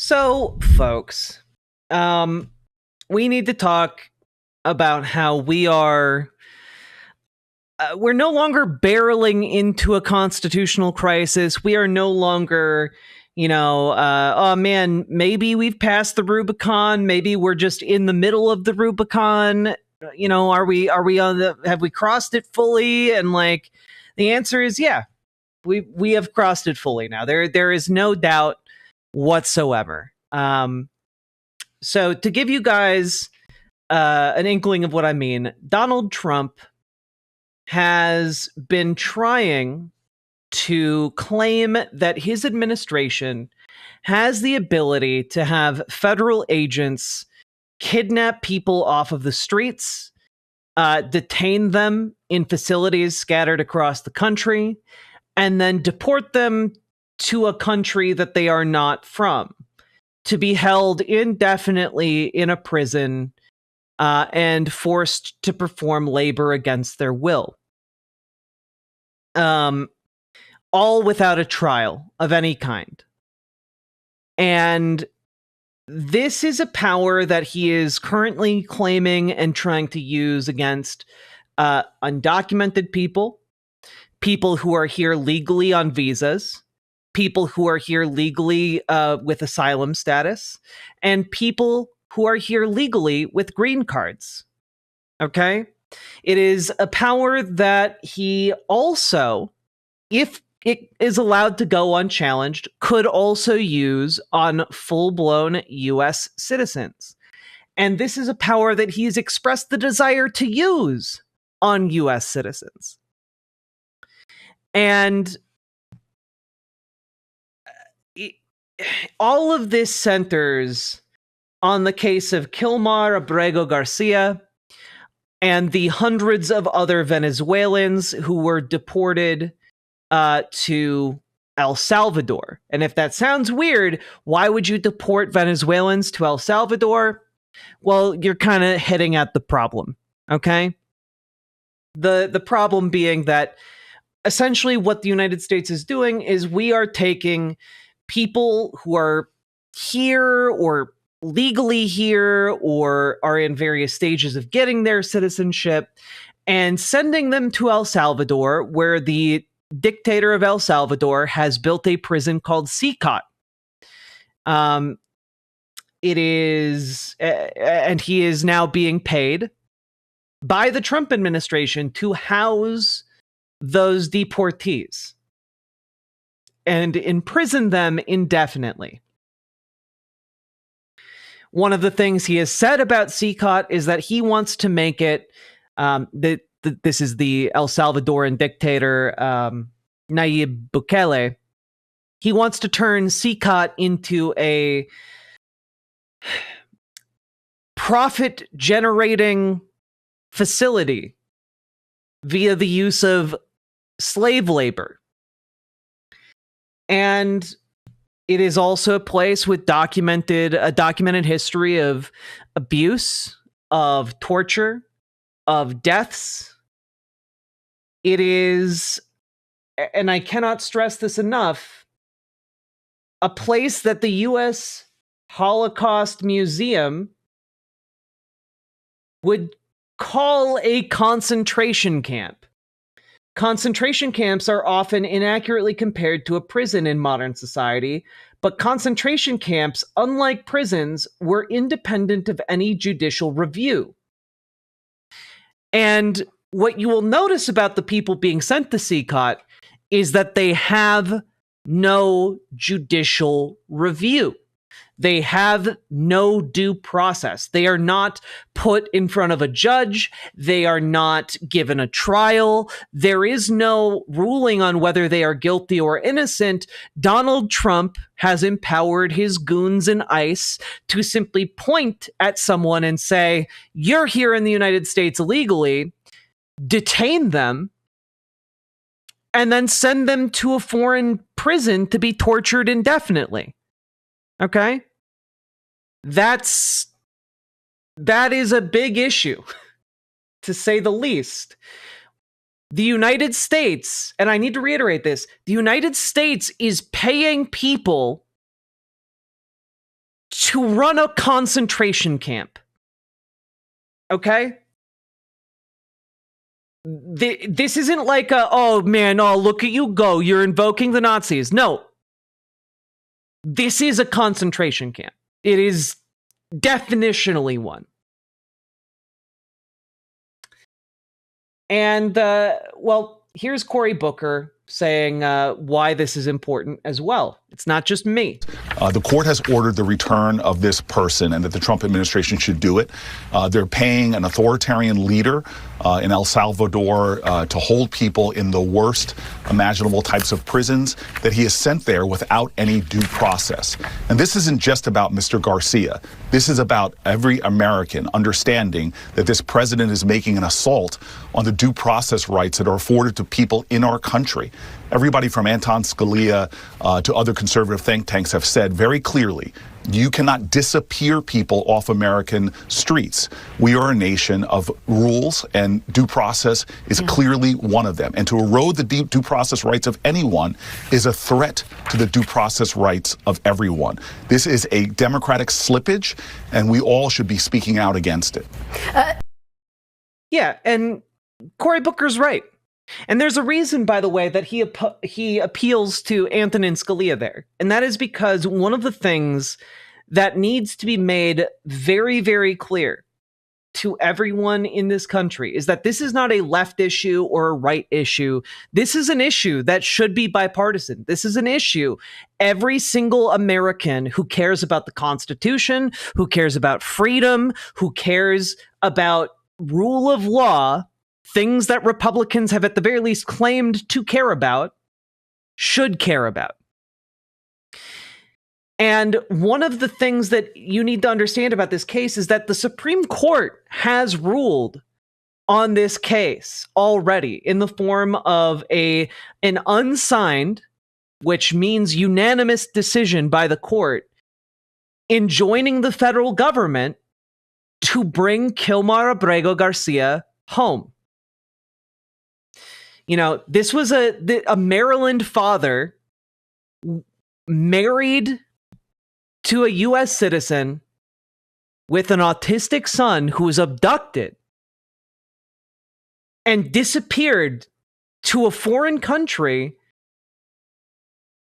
So, folks, we need to talk about how we're no longer barreling into a constitutional crisis. We are no longer, oh man, maybe we've passed the Rubicon. Maybe we're just in the middle of the Rubicon. Have we crossed it fully? And like, the answer is yeah, we have crossed it fully now. There is no doubt whatsoever. So to give you guys an inkling of what I mean, Donald Trump has been trying to claim that his administration has the ability to have federal agents kidnap people off of the streets, detain them in facilities scattered across the country, and then deport them to a country that they are not from, to be held indefinitely in a prison and forced to perform labor against their will. All without a trial of any kind. And this is a power that he is currently claiming and trying to use against undocumented people, people who are here legally on visas, people who are here legally with asylum status, and people who are here legally with green cards. Okay? It is a power that he also, if it is allowed to go unchallenged, could also use on full-blown US citizens. And this is a power that he's expressed the desire to use on US citizens. And all of this centers on the case of Kilmar Abrego Garcia and the hundreds of other Venezuelans who were deported to El Salvador. And if that sounds weird, why would you deport Venezuelans to El Salvador? Well, you're kind of hitting at the problem, okay? The problem being that essentially what the United States is doing is we are taking people who are here or legally here or are in various stages of getting their citizenship and sending them to El Salvador, where the dictator of El Salvador has built a prison called CCOT. It is, and he is now being paid by the Trump administration to house those deportees and imprison them indefinitely. One of the things he has said about CCOT is that he wants to make it, this is the El Salvadoran dictator, Nayib Bukele. He wants to turn CCOT into a profit-generating facility via the use of slave labor. And it is also a place with a documented history of abuse, of torture, of deaths. It is, and I cannot stress this enough, a place that the U.S. Holocaust Museum would call a concentration camp. Concentration camps are often inaccurately compared to a prison in modern society, but concentration camps, unlike prisons, were independent of any judicial review. And what you will notice about the people being sent to CCOT is that they have no judicial review. They have no due process. They are not put in front of a judge. They are not given a trial. There is no ruling on whether they are guilty or innocent. Donald Trump has empowered his goons in ICE to simply point at someone and say, "You're here in the United States illegally," detain them, and then send them to a foreign prison to be tortured indefinitely. Okay? That is a big issue, to say the least. The United States, and I need to reiterate this, the United States is paying people to run a concentration camp. Okay? This isn't like oh man, oh look at you go, you're invoking the Nazis. No. This is a concentration camp. It is definitionally one. And, well, here's Cory Booker saying why this is important as well. It's not just me. The court has ordered the return of this person and that the Trump administration should do it. They're paying an authoritarian leader in El Salvador to hold people in the worst imaginable types of prisons that he has sent there without any due process. And this isn't just about Mr. Garcia. This is about every American understanding that this president is making an assault on the due process rights that are afforded to people in our country. Everybody from Anton Scalia to other conservative think tanks have said very clearly, you cannot disappear people off American streets. We are a nation of rules, and due process is clearly one of them. And to erode the due process rights of anyone is a threat to the due process rights of everyone. This is a democratic slippage, and we all should be speaking out against it. Yeah, and Cory Booker's right. And there's a reason, by the way, that he appeals to Antonin Scalia there. And that is because one of the things that needs to be made very, very clear to everyone in this country is that this is not a left issue or a right issue. This is an issue that should be bipartisan. This is an issue every single American who cares about the Constitution, who cares about freedom, who cares about rule of law, things that Republicans have at the very least claimed to care about, should care about. And one of the things that you need to understand about this case is that the Supreme Court has ruled on this case already in the form of an unsigned, which means unanimous decision by the court, enjoining the federal government to bring Kilmar Abrego Garcia home. You know, this was a Maryland father married to a U.S. citizen with an autistic son who was abducted and disappeared to a foreign country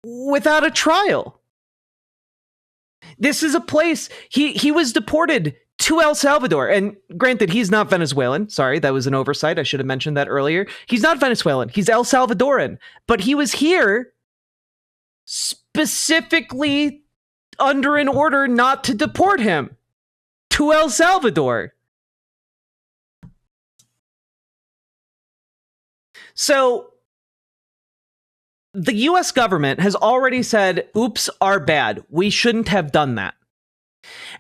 without a trial. This is a place, he was deported to El Salvador. And granted, he's not Venezuelan. Sorry, that was an oversight. I should have mentioned that earlier. He's not Venezuelan. He's El Salvadoran. But he was here specifically under an order not to deport him to El Salvador. So the US government has already said, oops, our bad. We shouldn't have done that.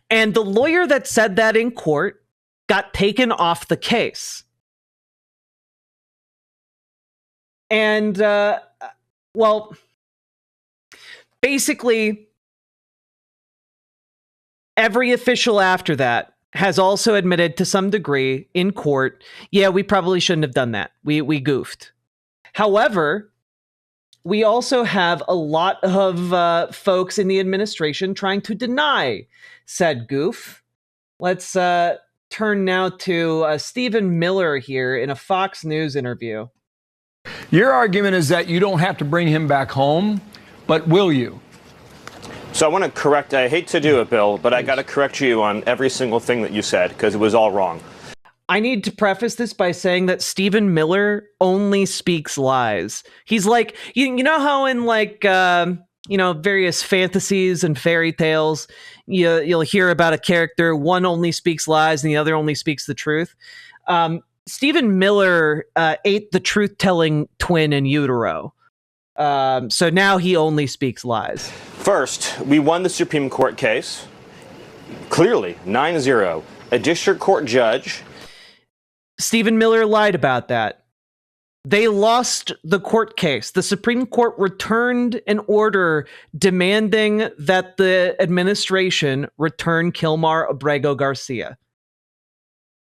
And the lawyer that said that in court got taken off the case. And, well, basically, every official after that has also admitted to some degree in court, yeah, we probably shouldn't have done that. We goofed. However, we also have a lot of folks in the administration trying to deny said goof. Let's turn now to Stephen Miller here in a Fox News interview. Your argument is that you don't have to bring him back home, but will you? So I want to correct, I hate to do it, Bill, but I got to correct you on every single thing that you said because it was all wrong. I need to preface this by saying that Stephen Miller only speaks lies. He's like, you know how in like, various fantasies and fairy tales, you'll hear about a character, one only speaks lies and the other only speaks the truth. Stephen Miller ate the truth-telling twin in utero. So now he only speaks lies. First, we won the Supreme Court case. Clearly, 9-0. A district court judge. Stephen Miller lied about that. They lost the court case. The Supreme Court returned an order demanding that the administration return Kilmar Abrego Garcia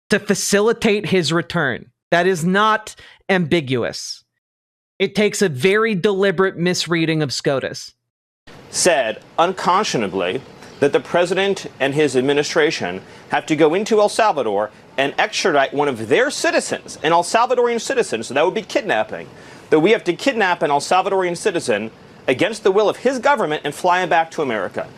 to facilitate his return. That is not ambiguous. It takes a very deliberate misreading of SCOTUS. Said unconscionably that the president and his administration have to go into El Salvador and extradite one of their citizens, an El Salvadorian citizen, so that would be kidnapping, that we have to kidnap an El Salvadorian citizen against the will of his government and fly him back to America.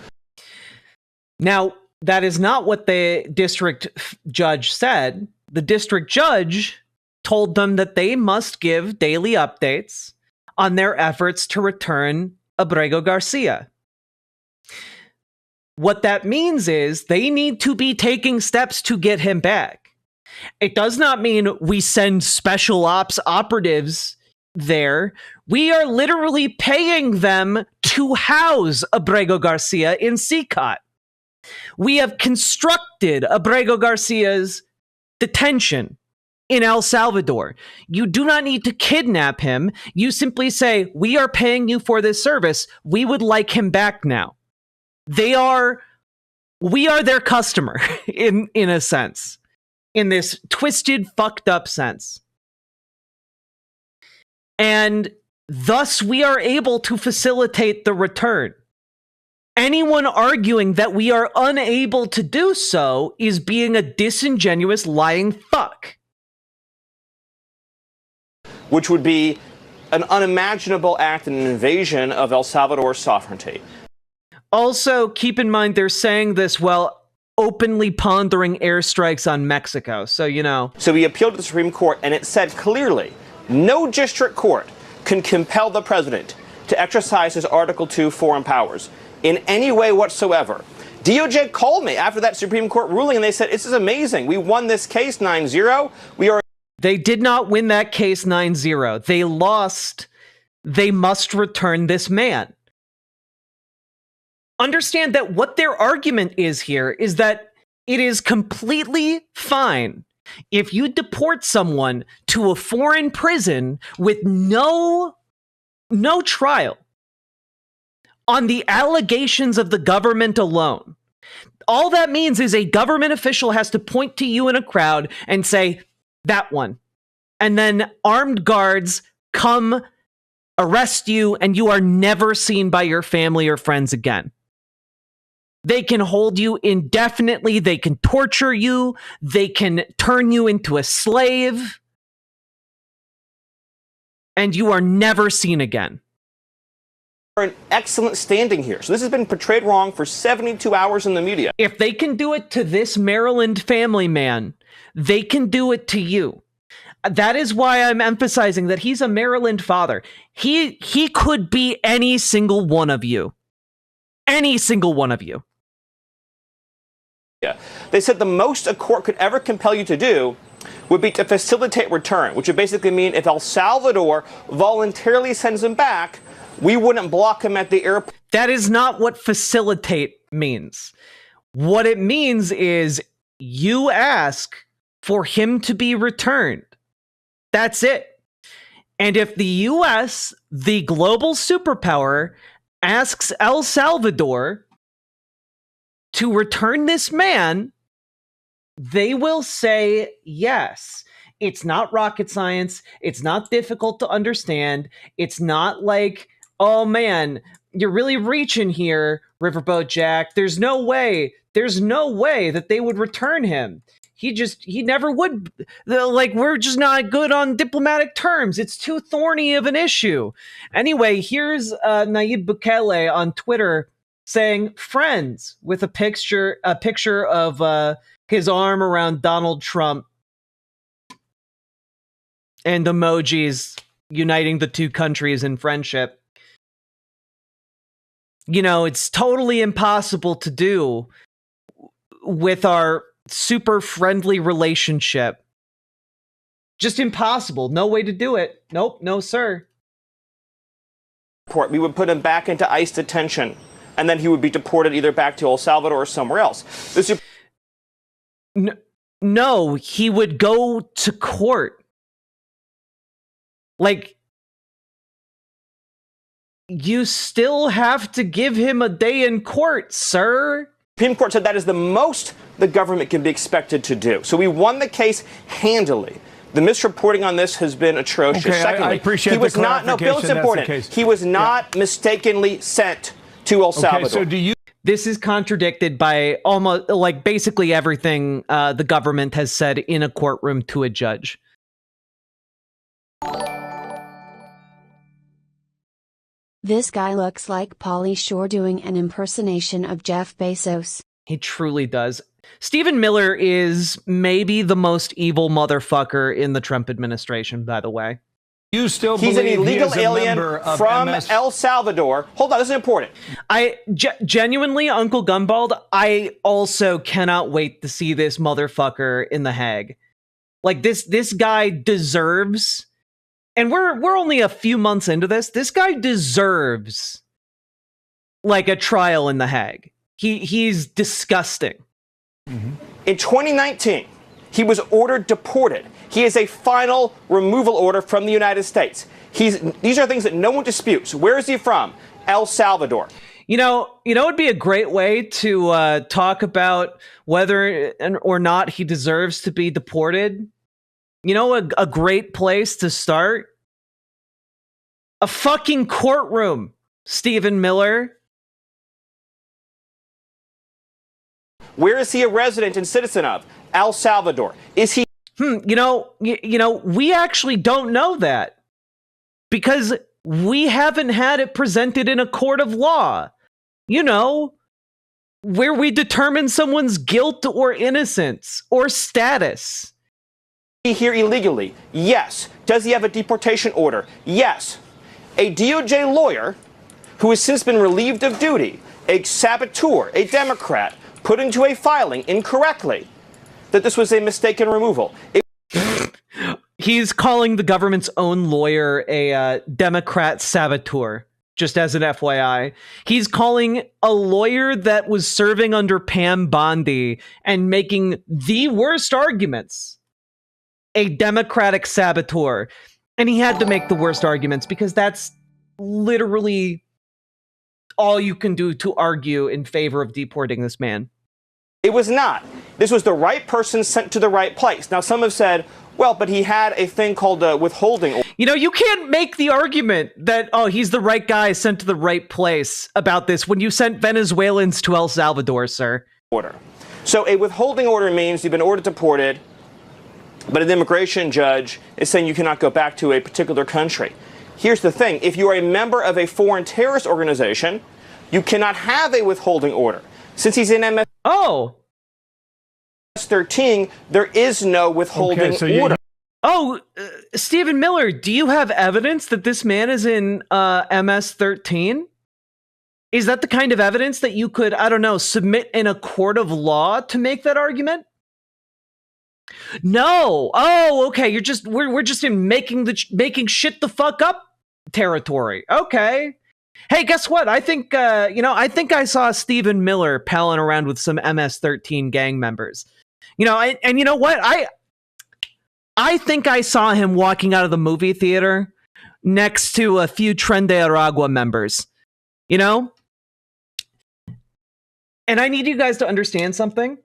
Now, that is not what the district judge said. The district judge told them that they must give daily updates on their efforts to return Abrego Garcia. What that means is they need to be taking steps to get him back. It does not mean we send special ops operatives there. We are literally paying them to house Abrego Garcia in CCOT. We have constructed Abrego Garcia's detention in El Salvador. You do not need to kidnap him. You simply say, we are paying you for this service. We would like him back now. We are their customer in a sense, in this twisted, fucked up sense. And thus we are able to facilitate the return. Anyone arguing that we are unable to do so is being a disingenuous, lying fuck. Which would be an unimaginable act and an invasion of El Salvador's sovereignty. Also, keep in mind they're saying this while openly pondering airstrikes on Mexico, so you know. So we appealed to the Supreme Court, and it said clearly, no district court can compel the president to exercise his Article 2 foreign powers in any way whatsoever. DOJ called me after that Supreme Court ruling, and they said, this is amazing. We won this case 9-0. They did not win that case 9-0. They lost. They must return this man. Understand that what their argument is here is that it is completely fine if you deport someone to a foreign prison with no trial on the allegations of the government alone. All that means is a government official has to point to you in a crowd and say, that one. And then armed guards come arrest you, and you are never seen by your family or friends again. They can hold you indefinitely. They can torture you. They can turn you into a slave. And you are never seen again. We're in excellent standing here. So this has been portrayed wrong for 72 hours in the media. If they can do it to this Maryland family man, they can do it to you. That is why I'm emphasizing that he's a Maryland father. He could be any single one of you. Any single one of you. Yeah. They said the most a court could ever compel you to do would be to facilitate return, which would basically mean if El Salvador voluntarily sends him back, we wouldn't block him at the airport. That is not what facilitate means. What it means is you ask for him to be returned. That's it. And if the US, the global superpower, asks El Salvador to return this man, they will say yes. It's not rocket science. It's not difficult to understand. It's not like, oh man, you're really reaching here, Riverboat Jack. There's no way that they would return him. He never would. Like, we're just not good on diplomatic terms. It's too thorny of an issue. Anyway, here's Nayib Bukele on Twitter saying friends with a picture of his arm around Donald Trump and emojis uniting the two countries in friendship. You know, it's totally impossible to do with our super friendly relationship. Just impossible. No way to do it. Nope, no sir. We would put him back into ICE detention, and then he would be deported either back to El Salvador or somewhere else. No, he would go to court. Like, you still have to give him a day in court, sir. The Supreme Court said that is the most the government can be expected to do. So we won the case handily. The misreporting on this has been atrocious. Okay, Secondly, I appreciate he was the not, no, Bill, it's important. He was not mistakenly sent to El Salvador. Okay, so do you... This is contradicted by almost like basically everything the government has said in a courtroom to a judge. This guy looks like Pauly Shore doing an impersonation of Jeff Bezos. He truly does. Stephen Miller is maybe the most evil motherfucker in the Trump administration, by the way. You still He's believe an illegal he is a alien member of from MS? El Salvador. Hold on, this is important. I genuinely, Uncle Gumbald, I also cannot wait to see this motherfucker in The Hague. Like this guy deserves, and we're only a few months into this. This guy deserves like a trial in The Hague. He's disgusting. Mm-hmm. In 2019, he was ordered deported. He has a final removal order from the United States. These are things that no one disputes. Where is he from? El Salvador. You know, it'd be a great way to talk about whether or not he deserves to be deported. You know, a great place to start? A fucking courtroom, Stephen Miller. Where is he a resident and citizen of? El Salvador. Is he? You know, we actually don't know that because we haven't had it presented in a court of law, you know, where we determine someone's guilt or innocence or status. Is he here illegally? Yes. Does he have a deportation order? Yes. A DOJ lawyer who has since been relieved of duty, a saboteur, a Democrat, put into a filing incorrectly that this was a mistaken removal. He's calling the government's own lawyer a Democrat saboteur, just as an FYI. He's calling a lawyer that was serving under Pam Bondi and making the worst arguments a Democratic saboteur. And he had to make the worst arguments because that's literally all you can do to argue in favor of deporting this man. It was not. This was the right person sent to the right place. Now, some have said, well, but he had a thing called withholding. You know, you can't make the argument that, oh, he's the right guy sent to the right place about this when you sent Venezuelans to El Salvador, sir. Order. So a withholding order means you've been ordered deported, but an immigration judge is saying you cannot go back to a particular country. Here's the thing. If you are a member of a foreign terrorist organization, you cannot have a withholding order. Since he's in MS-13, there is no withholding order. Stephen Miller, do you have evidence that this man is in MS-13? Is that the kind of evidence that you could, I don't know, submit in a court of law to make that argument? No. Oh, okay. We're just in making shit the fuck up territory. Okay. Hey, guess what? I think I saw Stephen Miller palling around with some MS-13 gang members. You know, and you know what? I think I saw him walking out of the movie theater next to a few Tren de Aragua members. You know? And I need you guys to understand something.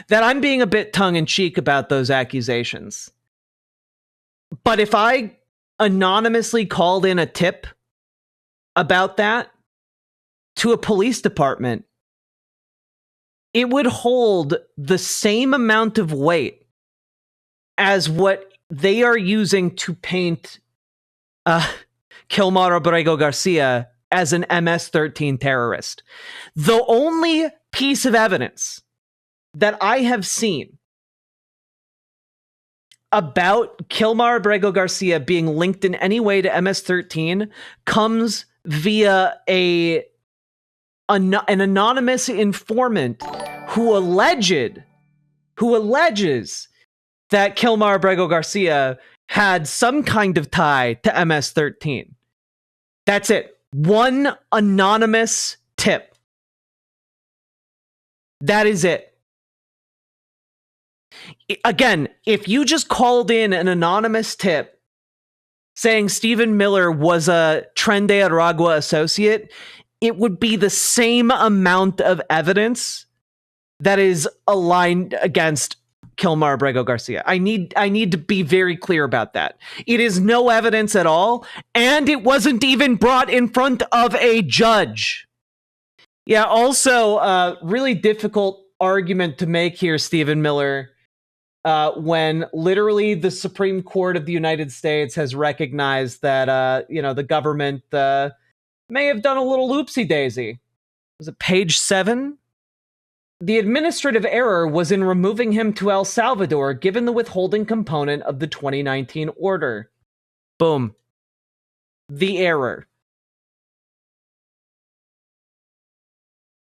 That I'm being a bit tongue-in-cheek about those accusations. But if I anonymously called in a tip about that to a police department, it would hold the same amount of weight as what they are using to paint Kilmar Abrego Garcia as an MS-13 terrorist. The only piece of evidence that I have seen about Kilmar Abrego Garcia being linked in any way to MS-13 comes via an anonymous informant who alleges that Kilmar Abrego Garcia had some kind of tie to MS-13. That's it. One anonymous tip. That is it. Again, if you just called in an anonymous tip saying Stephen Miller was a Tren de Aragua associate, it would be the same amount of evidence that is aligned against Kilmar Abrego Garcia. I need to be very clear about that. It is no evidence at all, and it wasn't even brought in front of a judge. Yeah, also, really difficult argument to make here, Stephen Miller, when literally the Supreme Court of the United States has recognized that, the government may have done a little loopsie-daisy. Was it page 7? The administrative error was in removing him to El Salvador, given the withholding component of the 2019 order. Boom. The error.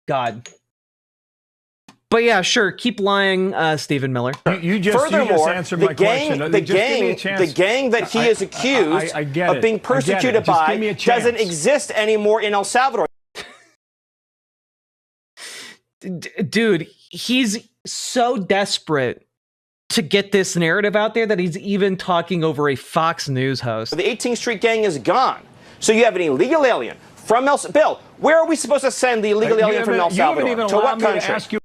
God. But yeah, sure. Keep lying, Stephen Miller. You just answered my question. The gang that he is accused of being persecuted by doesn't exist anymore in El Salvador. Dude, he's so desperate to get this narrative out there that he's even talking over a Fox News host. The 18th Street gang is gone. So you have an illegal alien from El Salvador. Bill, where are we supposed to send the illegal alien from El Salvador? To what country?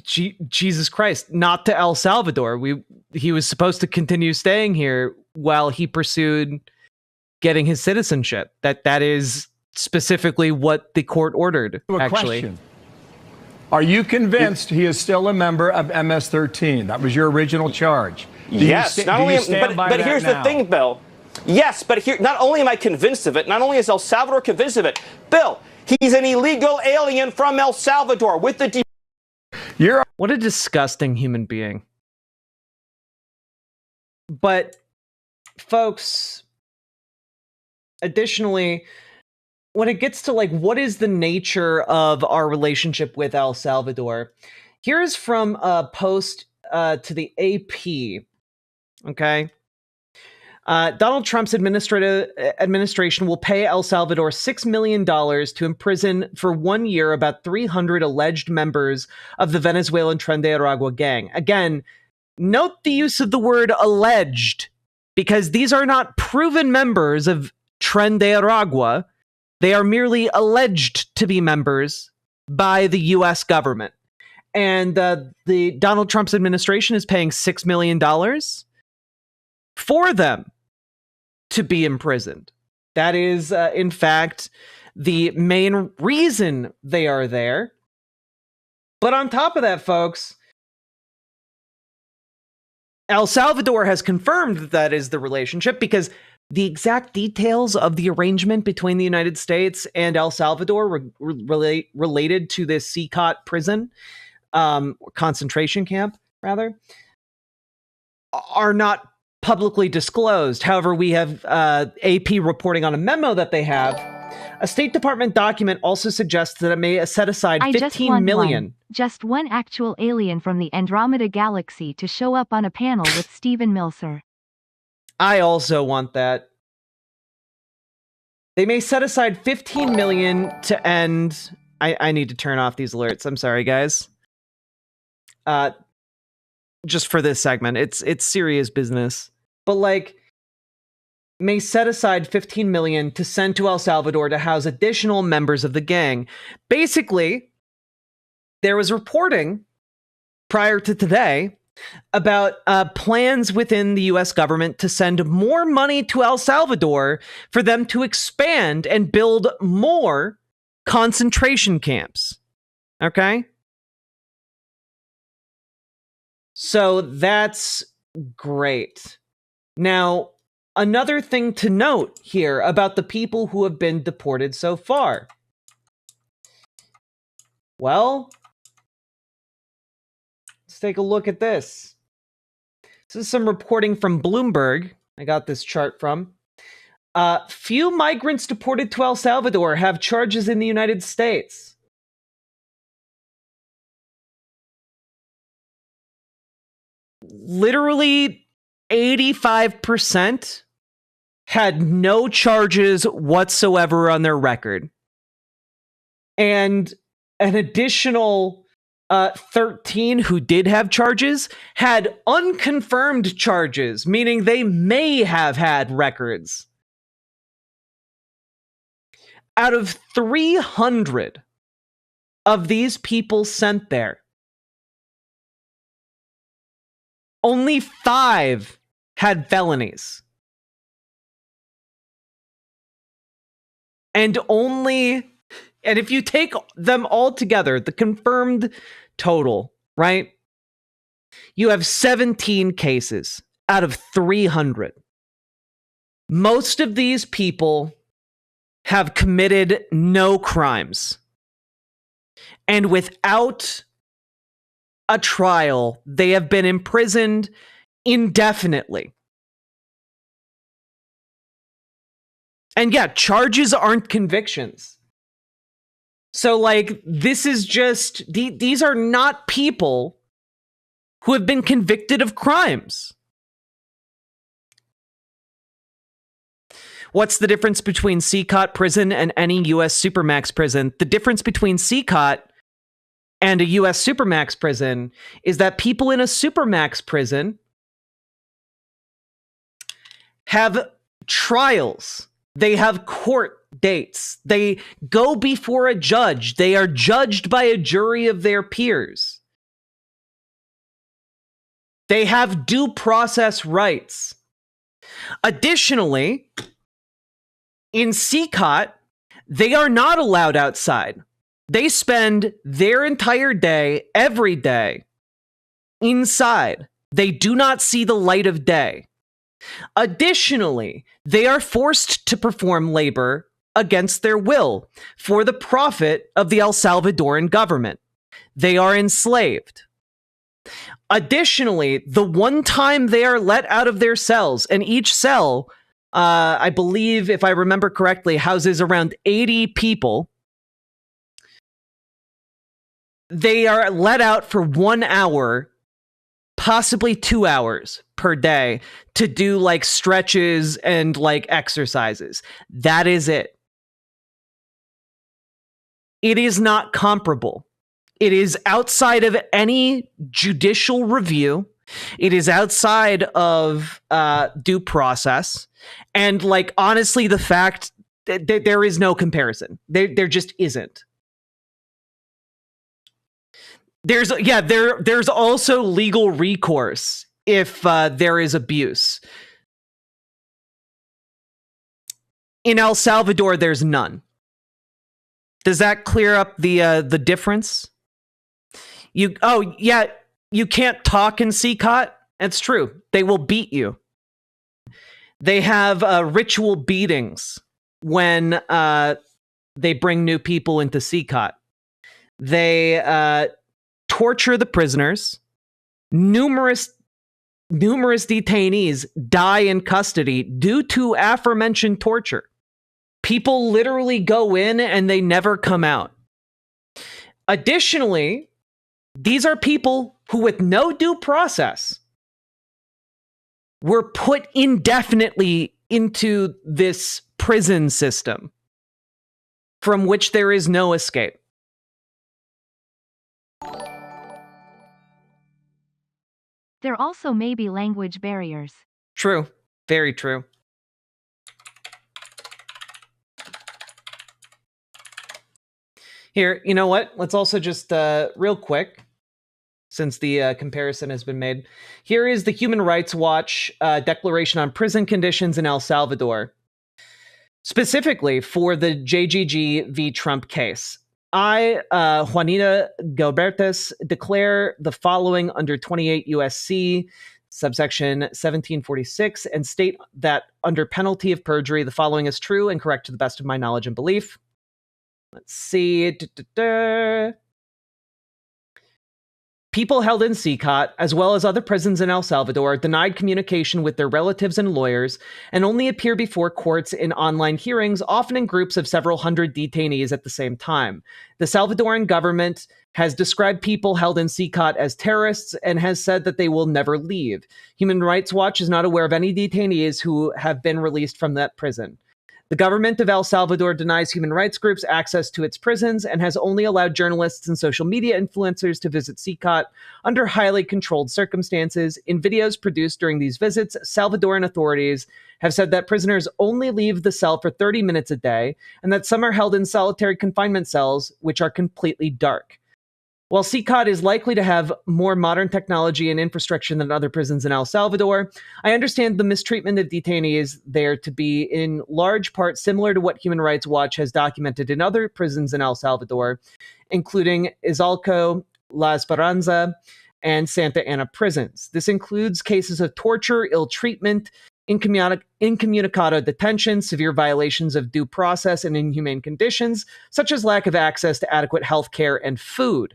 Jesus Christ, not to El Salvador. He was supposed to continue staying here while he pursued getting his citizenship. That is specifically what the court ordered, actually. Question. Are you convinced he is still a member of MS-13? That was your original charge. Yes. But here's the thing, Bill. Yes, but not only am I convinced of it, not only is El Salvador convinced of it, Bill, he's an illegal alien from El Salvador with the... What a disgusting human being. But, folks, additionally, when it gets to, what is the nature of our relationship with El Salvador, here's from a post to the AP, okay? Donald Trump's administration will pay El Salvador $6 million to imprison for 1 year about 300 alleged members of the Venezuelan Tren de Aragua gang. Again, note the use of the word alleged, because these are not proven members of Tren de Aragua. They are merely alleged to be members by the U.S. government. And the Donald Trump's administration is paying $6 million for them to be imprisoned. That is, in fact, the main reason they are there. But on top of that, folks, El Salvador has confirmed that is the relationship, because the exact details of the arrangement between the United States and El Salvador related to this CCOT prison, concentration camp, rather, are not publicly disclosed. However, we have AP reporting on a memo that they have. A State Department document also suggests that it may set aside $15 million. Just one actual alien from the Andromeda Galaxy to show up on a panel with Stephen Miller. I also want that. They may set aside $15 million to end... I need to turn off these alerts. I'm sorry, guys. Just for this segment. It's serious business. But, may set aside $15 million to send to El Salvador to house additional members of the gang. Basically, there was reporting prior to today about plans within the U.S. government to send more money to El Salvador for them to expand and build more concentration camps. Okay? So that's great. Now, another thing to note here about the people who have been deported so far. Well, let's take a look at this. This is some reporting from Bloomberg. I got this chart from. Few migrants deported to El Salvador have charges in the United States. Literally 85% had no charges whatsoever on their record. And an additional 13 who did have charges had unconfirmed charges, meaning they may have had records. Out of 300 of these people sent there, only 5 had felonies. And if you take them all together, the confirmed total, right? You have 17 cases out of 300. Most of these people have committed no crimes. And without a trial, they have been imprisoned indefinitely. And yeah, charges aren't convictions. So, like, this is just, these are not people who have been convicted of crimes. What's the difference between CCOT prison and any U.S. Supermax prison? The difference between CCOT and a U.S. Supermax prison is that people in a Supermax prison have trials. They have court dates. They go before a judge. They are judged by a jury of their peers. They have due process rights. Additionally, in CCOT, they are not allowed outside. They spend their entire day, every day, inside. They do not see the light of day. Additionally, they are forced to perform labor against their will for the profit of the El Salvadoran government. They are enslaved. Additionally, the one time they are let out of their cells, and each cell, I believe, if I remember correctly, houses around 80 people, they are let out for 1 hour, possibly 2 hours per day to do like stretches and like exercises. That is it. It is not comparable. It is outside of any judicial review. It is outside of due process. And like, honestly, the fact that there is no comparison. There just isn't. There's also legal recourse if there is abuse. In El Salvador, there's none. Does that clear up the difference? You can't talk in CCOT? That's true. They will beat you. They have ritual beatings when they bring new people into CCOT. They torture the prisoners. Numerous detainees die in custody due to aforementioned torture. People literally go in and they never come out. Additionally, these are people who, with no due process, were put indefinitely into this prison system from which there is no escape. There also may be language barriers. True. Very true. Here, you know what? Let's also just, real quick, since the comparison has been made, here is the Human Rights Watch declaration on prison conditions in El Salvador, specifically for the JGG v. Trump case. I, Juanita Gilbertes, declare the following under 28 USC, subsection 1746, and state that under penalty of perjury, the following is true and correct to the best of my knowledge and belief. Let's see. People held in CCOT, as well as other prisons in El Salvador, denied communication with their relatives and lawyers, and only appear before courts in online hearings, often in groups of several hundred detainees at the same time. The Salvadoran government has described people held in CCOT as terrorists and has said that they will never leave. Human Rights Watch is not aware of any detainees who have been released from that prison. The government of El Salvador denies human rights groups access to its prisons and has only allowed journalists and social media influencers to visit CCOT under highly controlled circumstances. In videos produced during these visits, Salvadoran authorities have said that prisoners only leave the cell for 30 minutes a day and that some are held in solitary confinement cells, which are completely dark. While CCOT is likely to have more modern technology and infrastructure than other prisons in El Salvador, I understand the mistreatment of detainees there to be in large part similar to what Human Rights Watch has documented in other prisons in El Salvador, including Izalco, La Esperanza, and Santa Ana prisons. This includes cases of torture, ill treatment, incommunicado detention, severe violations of due process, and inhumane conditions, such as lack of access to adequate health care and food.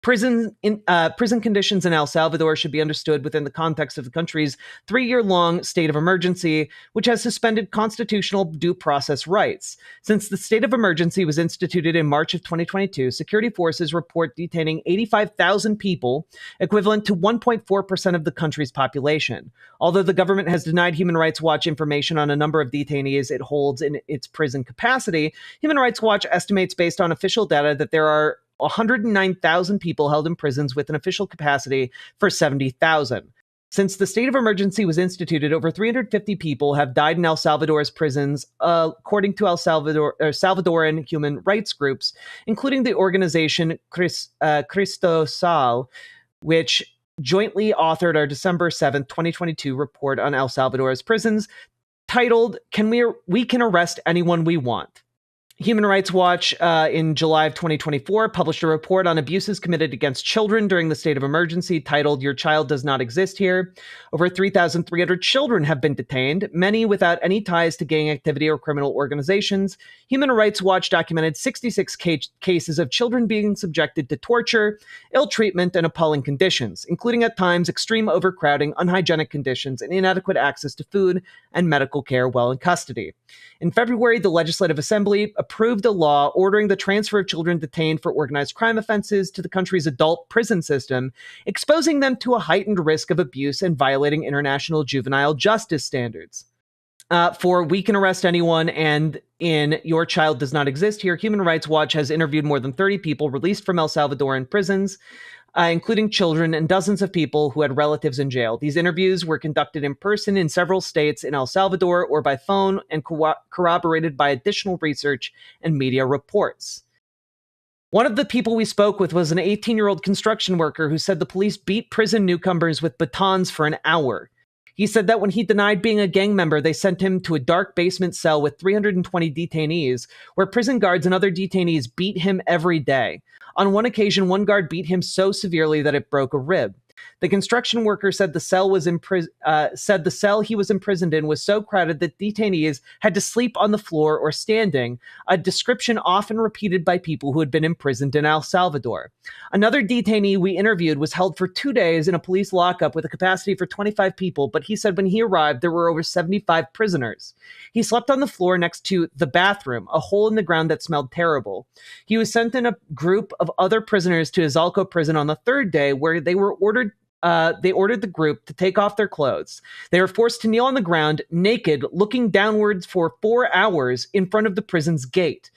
Prison conditions in El Salvador should be understood within the context of the country's 3-year-long state of emergency, which has suspended constitutional due process rights. Since the state of emergency was instituted in March of 2022, security forces report detaining 85,000 people, equivalent to 1.4% of the country's population. Although the government has denied Human Rights Watch information on a number of detainees it holds in its prison capacity, Human Rights Watch estimates based on official data that there are 109,000 people held in prisons with an official capacity for 70,000. Since the state of emergency was instituted, over 350 people have died in El Salvador's prisons, according to Salvadoran human rights groups, including the organization Cristosal, which jointly authored our December 7th, 2022 report on El Salvador's prisons, titled, We Can Arrest Anyone We Want. Human Rights Watch in July of 2024 published a report on abuses committed against children during the state of emergency titled Your Child Does Not Exist Here. Over 3,300 children have been detained, many without any ties to gang activity or criminal organizations. Human Rights Watch documented 66 cases of children being subjected to torture, ill treatment, and appalling conditions, including at times extreme overcrowding, unhygienic conditions, and inadequate access to food and medical care while in custody. In February, the Legislative Assembly approved a law ordering the transfer of children detained for organized crime offenses to the country's adult prison system, exposing them to a heightened risk of abuse and violating international juvenile justice standards. For We Can Arrest Anyone and in Your Child Does Not Exist Here, Human Rights Watch has interviewed more than 30 people released from El Salvadoran prisons, including children and dozens of people who had relatives in jail. These interviews were conducted in person in several states in El Salvador or by phone and corroborated by additional research and media reports. One of the people we spoke with was an 18-year-old construction worker who said the police beat prison newcomers with batons for an hour. He said that when he denied being a gang member, they sent him to a dark basement cell with 320 detainees, where prison guards and other detainees beat him every day. On one occasion, one guard beat him so severely that it broke a rib. The construction worker said the cell he was imprisoned in was so crowded that detainees had to sleep on the floor or standing, a description often repeated by people who had been imprisoned in El Salvador. Another detainee we interviewed was held for 2 days in a police lockup with a capacity for 25 people, but he said when he arrived, there were over 75 prisoners. He slept on the floor next to the bathroom, a hole in the ground that smelled terrible. He was sent in a group of other prisoners to Izalco prison on the 3rd day, where they ordered the group to take off their clothes. They were forced to kneel on the ground, naked, looking downwards for 4 hours in front of the prison's gate.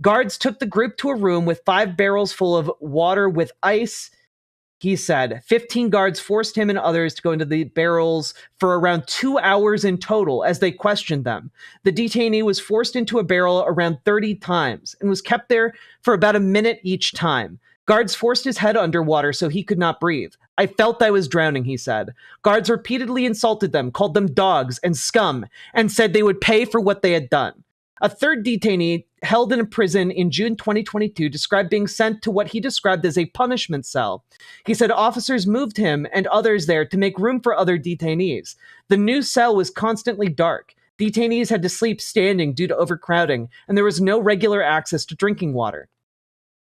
Guards took the group to a room with 5 barrels full of water with ice. He said 15 guards forced him and others to go into the barrels for around 2 hours in total as they questioned them. The detainee was forced into a barrel around 30 times and was kept there for about a minute each time. Guards forced his head underwater so he could not breathe. I felt I was drowning, he said. Guards repeatedly insulted them, called them dogs and scum, and said they would pay for what they had done. A third detainee held in a prison in June 2022 described being sent to what he described as a punishment cell. He said officers moved him and others there to make room for other detainees. The new cell was constantly dark. Detainees had to sleep standing due to overcrowding, and there was no regular access to drinking water.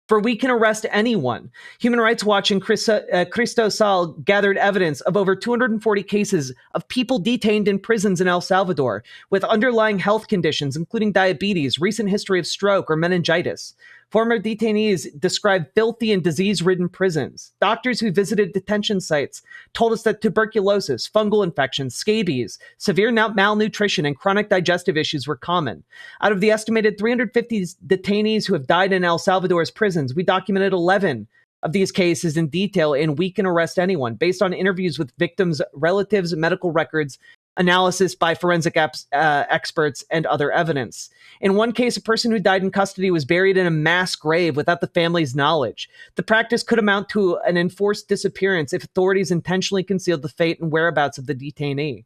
For We Can Arrest Anyone, Human Rights Watch and Cristosal gathered evidence of over 240 cases of people detained in prisons in El Salvador with underlying health conditions, including diabetes, recent history of stroke, or meningitis. Former detainees described filthy and disease-ridden prisons. Doctors who visited detention sites told us that tuberculosis, fungal infections, scabies, severe malnutrition, and chronic digestive issues were common. Out of the estimated 350 detainees who have died in El Salvador's prisons, we documented 11 of these cases in detail in We Can Arrest Anyone, based on interviews with victims' relatives, medical records, analysis by forensic experts, and other evidence. In one case, a person who died in custody was buried in a mass grave without the family's knowledge. The practice could amount to an enforced disappearance if authorities intentionally concealed the fate and whereabouts of the detainee.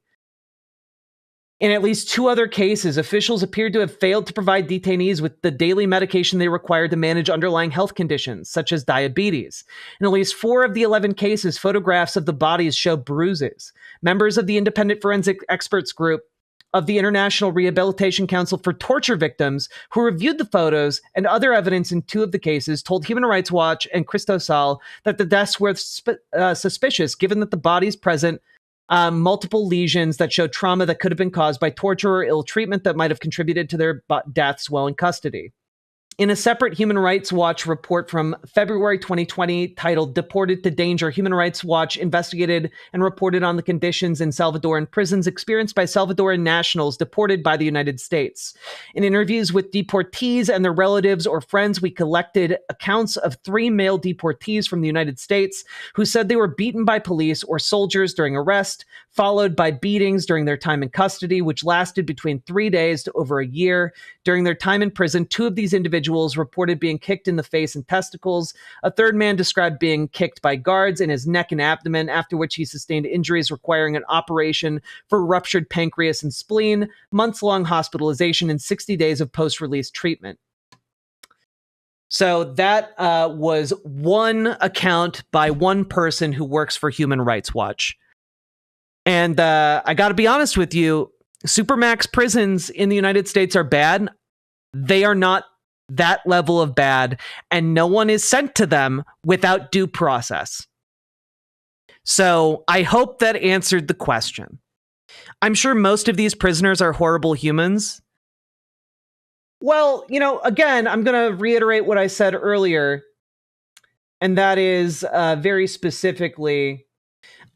In at least 2 other cases, officials appeared to have failed to provide detainees with the daily medication they required to manage underlying health conditions, such as diabetes. In at least 4 of the 11 cases, photographs of the bodies show bruises. Members of the independent forensic experts group of the International Rehabilitation Council for Torture Victims, who reviewed the photos and other evidence in 2 of the cases, told Human Rights Watch and Cristosal that the deaths were suspicious, given that the bodies present multiple lesions that show trauma that could have been caused by torture or ill treatment that might have contributed to their deaths while in custody. In a separate Human Rights Watch report from February 2020 titled Deported to Danger, Human Rights Watch investigated and reported on the conditions in Salvadoran prisons experienced by Salvadoran nationals deported by the United States. In interviews with deportees and their relatives or friends, we collected accounts of 3 male deportees from the United States who said they were beaten by police or soldiers during arrest, followed by beatings during their time in custody, which lasted between 3 days to over a year. During their time in prison, 2 of these individuals reported being kicked in the face and testicles. A third man described being kicked by guards in his neck and abdomen, after which he sustained injuries requiring an operation for ruptured pancreas and spleen, months-long hospitalization, and 60 days of post-release treatment. So that was one account by one person who works for Human Rights Watch. And I got to be honest with you, Supermax prisons in the United States are bad. They are not that level of bad, and no one is sent to them without due process. So I hope that answered the question. I'm sure most of these prisoners are horrible humans. Well, again, I'm going to reiterate what I said earlier, and that is very specifically,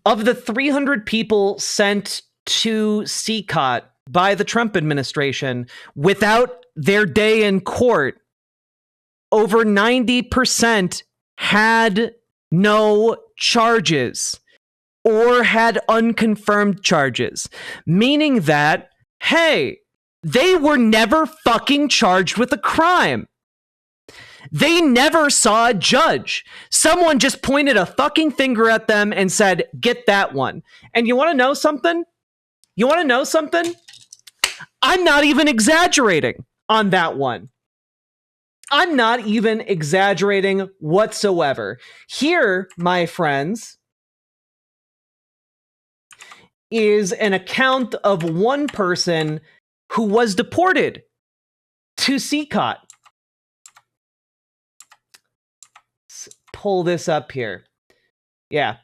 of the 300 people sent to CCOT by the Trump administration without their day in court, over 90% had no charges or had unconfirmed charges, meaning that, hey, they were never fucking charged with a crime. They never saw a judge. Someone just pointed a fucking finger at them and said, get that one. And you want to know something? I'm not even exaggerating on that one. I'm not even exaggerating whatsoever. Here, my friends, is an account of one person who was deported to CCOT. Let's pull this up here. Yeah.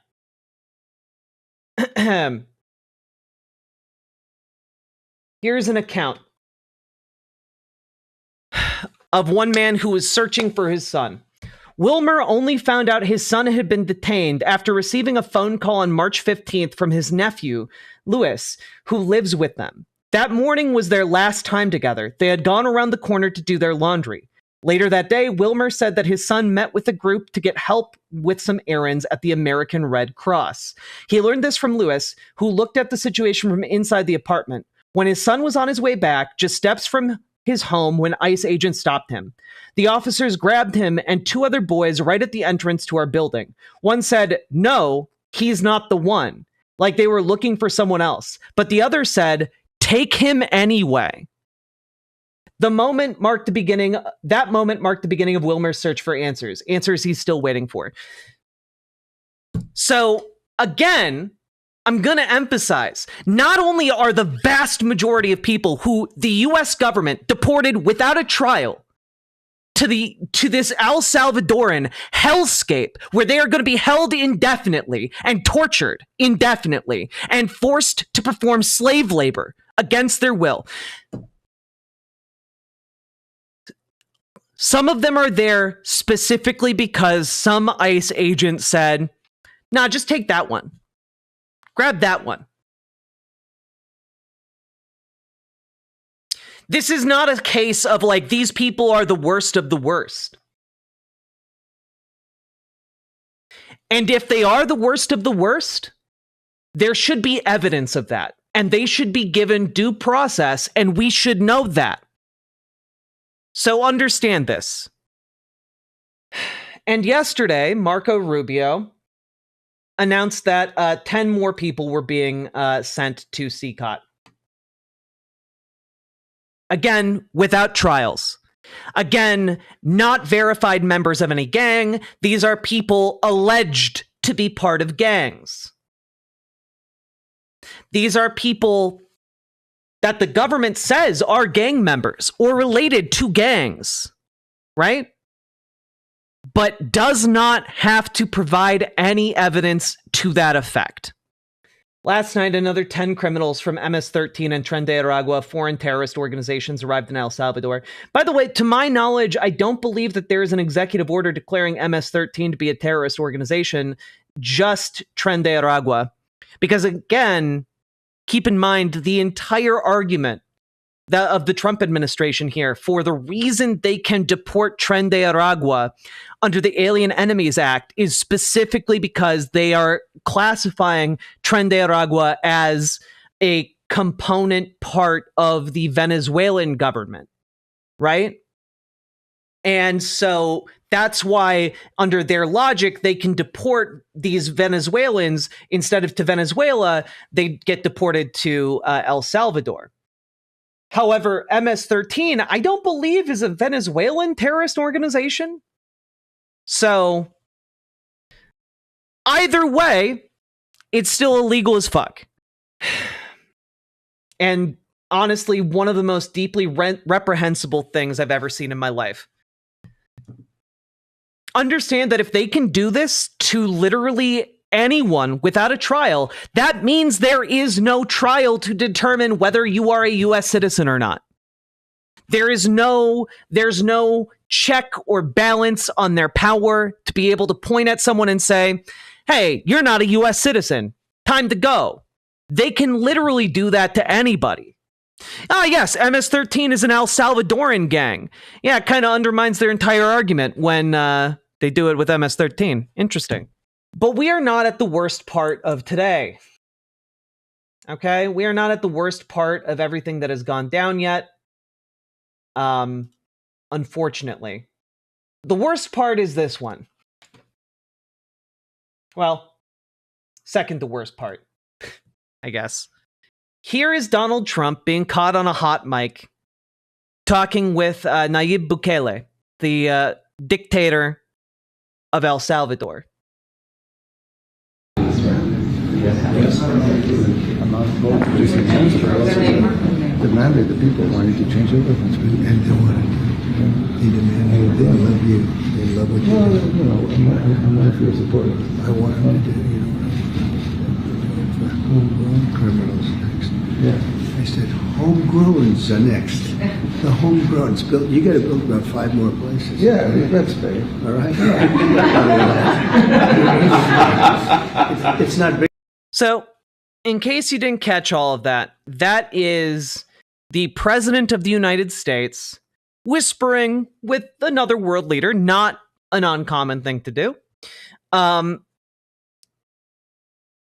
Here's an account of one man who was searching for his son. Wilmer only found out his son had been detained after receiving a phone call on March 15th from his nephew, Louis, who lives with them. That morning was their last time together. They had gone around the corner to do their laundry. Later that day, Wilmer said that his son met with a group to get help with some errands at the American Red Cross. He learned this from Louis, who looked at the situation from inside the apartment. When his son was on his way back, just steps from his home, when ICE agents stopped him. The officers grabbed him and 2 other boys right at the entrance to our building. One said, "No, he's not the one," like they were looking for someone else. But the other said, "Take him anyway." That moment marked the beginning of Wilmer's search for answers he's still waiting for. So, again, I'm going to emphasize, not only are the vast majority of people who the US government deported without a trial to this El Salvadoran hellscape where they are going to be held indefinitely and tortured indefinitely and forced to perform slave labor against their will. Some of them are there specifically because some ICE agent said, "Nah, just take that one. Grab that one." This is not a case of like, these people are the worst of the worst. And if they are the worst of the worst, there should be evidence of that. and they should be given due process, and we should know that. So understand this. And yesterday, Marco Rubio announced that 10 more people were being sent to CCOT. Again, without trials. Again, not verified members of any gang. These are people alleged to be part of gangs. These are people that the government says are gang members or related to gangs, right? But does not have to provide any evidence to that effect. Last night, another 10 criminals from MS-13 and Tren de Aragua, foreign terrorist organizations, arrived in El Salvador. By the way, to my knowledge, I don't believe that there is an executive order declaring MS-13 to be a terrorist organization, just Tren de Aragua. Because again, keep in mind the entire argument of the Trump administration here for the reason they can deport Tren de Aragua under the Alien Enemies Act is specifically because they are classifying Tren de Aragua as a component part of the Venezuelan government, right? And so that's why, under their logic, they can deport these Venezuelans. Instead of to Venezuela, they get deported to El Salvador. However, MS-13, I don't believe is a Venezuelan terrorist organization. So, either way, it's still illegal as fuck. And honestly, one of the most deeply reprehensible things I've ever seen in my life. Understand that if they can do this to literally anyone without a trial, that means there is no trial to determine whether you are a US citizen or not. There's no check or balance on their power to be able to point at someone and say, hey, you're not a US citizen. Time to go. They can literally do that to anybody. Ah, yes, MS-13 is an El Salvadoran gang. Yeah, it kind of undermines their entire argument when they do it with MS-13. Interesting. But we are not at the worst part of today. Okay? We are not at the worst part of everything that has gone down yet. Unfortunately. The worst part is this one. Well, second to worst part, I guess. Here is Donald Trump being caught on a hot mic talking with Nayib Bukele, the dictator of El Salvador. Demanded the people wanted to change the government, and they wanted. He demanded. They love you. They love what you do. You know, I'm not your supporter. I want him to do. You know, homegrown criminals next. Yeah. I said homegrowns are next. The homegrown built. You got to build about 5 more places. Yeah, that's fair. All right. It's not big. So, in case you didn't catch all of that, that is the President of the United States whispering with another world leader, not an uncommon thing to do.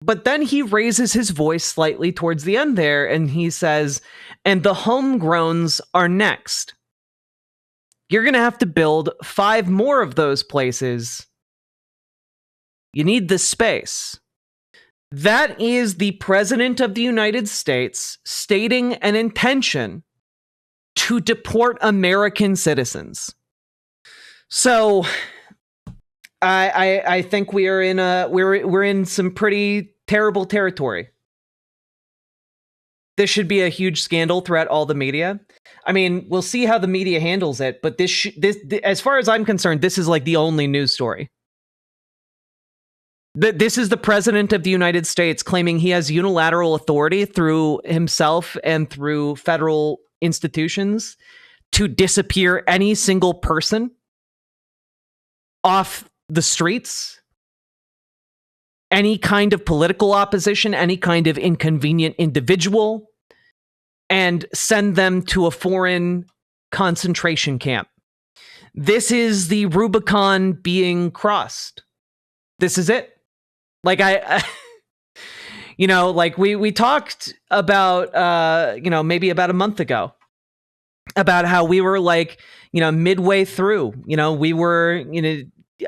But then he raises his voice slightly towards the end there, and he says, and the homegrowns are next. You're going to have to build 5 more of those places. You need the space. That is the President of the United States stating an intention to deport American citizens. So, I think we are in we're in some pretty terrible territory. This should be a huge scandal throughout all the media. I mean, we'll see how the media handles it, but this as far as I'm concerned, this is like the only news story. This is the President of the United States claiming he has unilateral authority through himself and through federal institutions to disappear any single person off the streets, any kind of political opposition, any kind of inconvenient individual, and send them to a foreign concentration camp. This is the Rubicon being crossed. This is it. Like, You know, like we talked about, you know, maybe about a month ago about how we were like, you know, midway through, you know, we were, you know,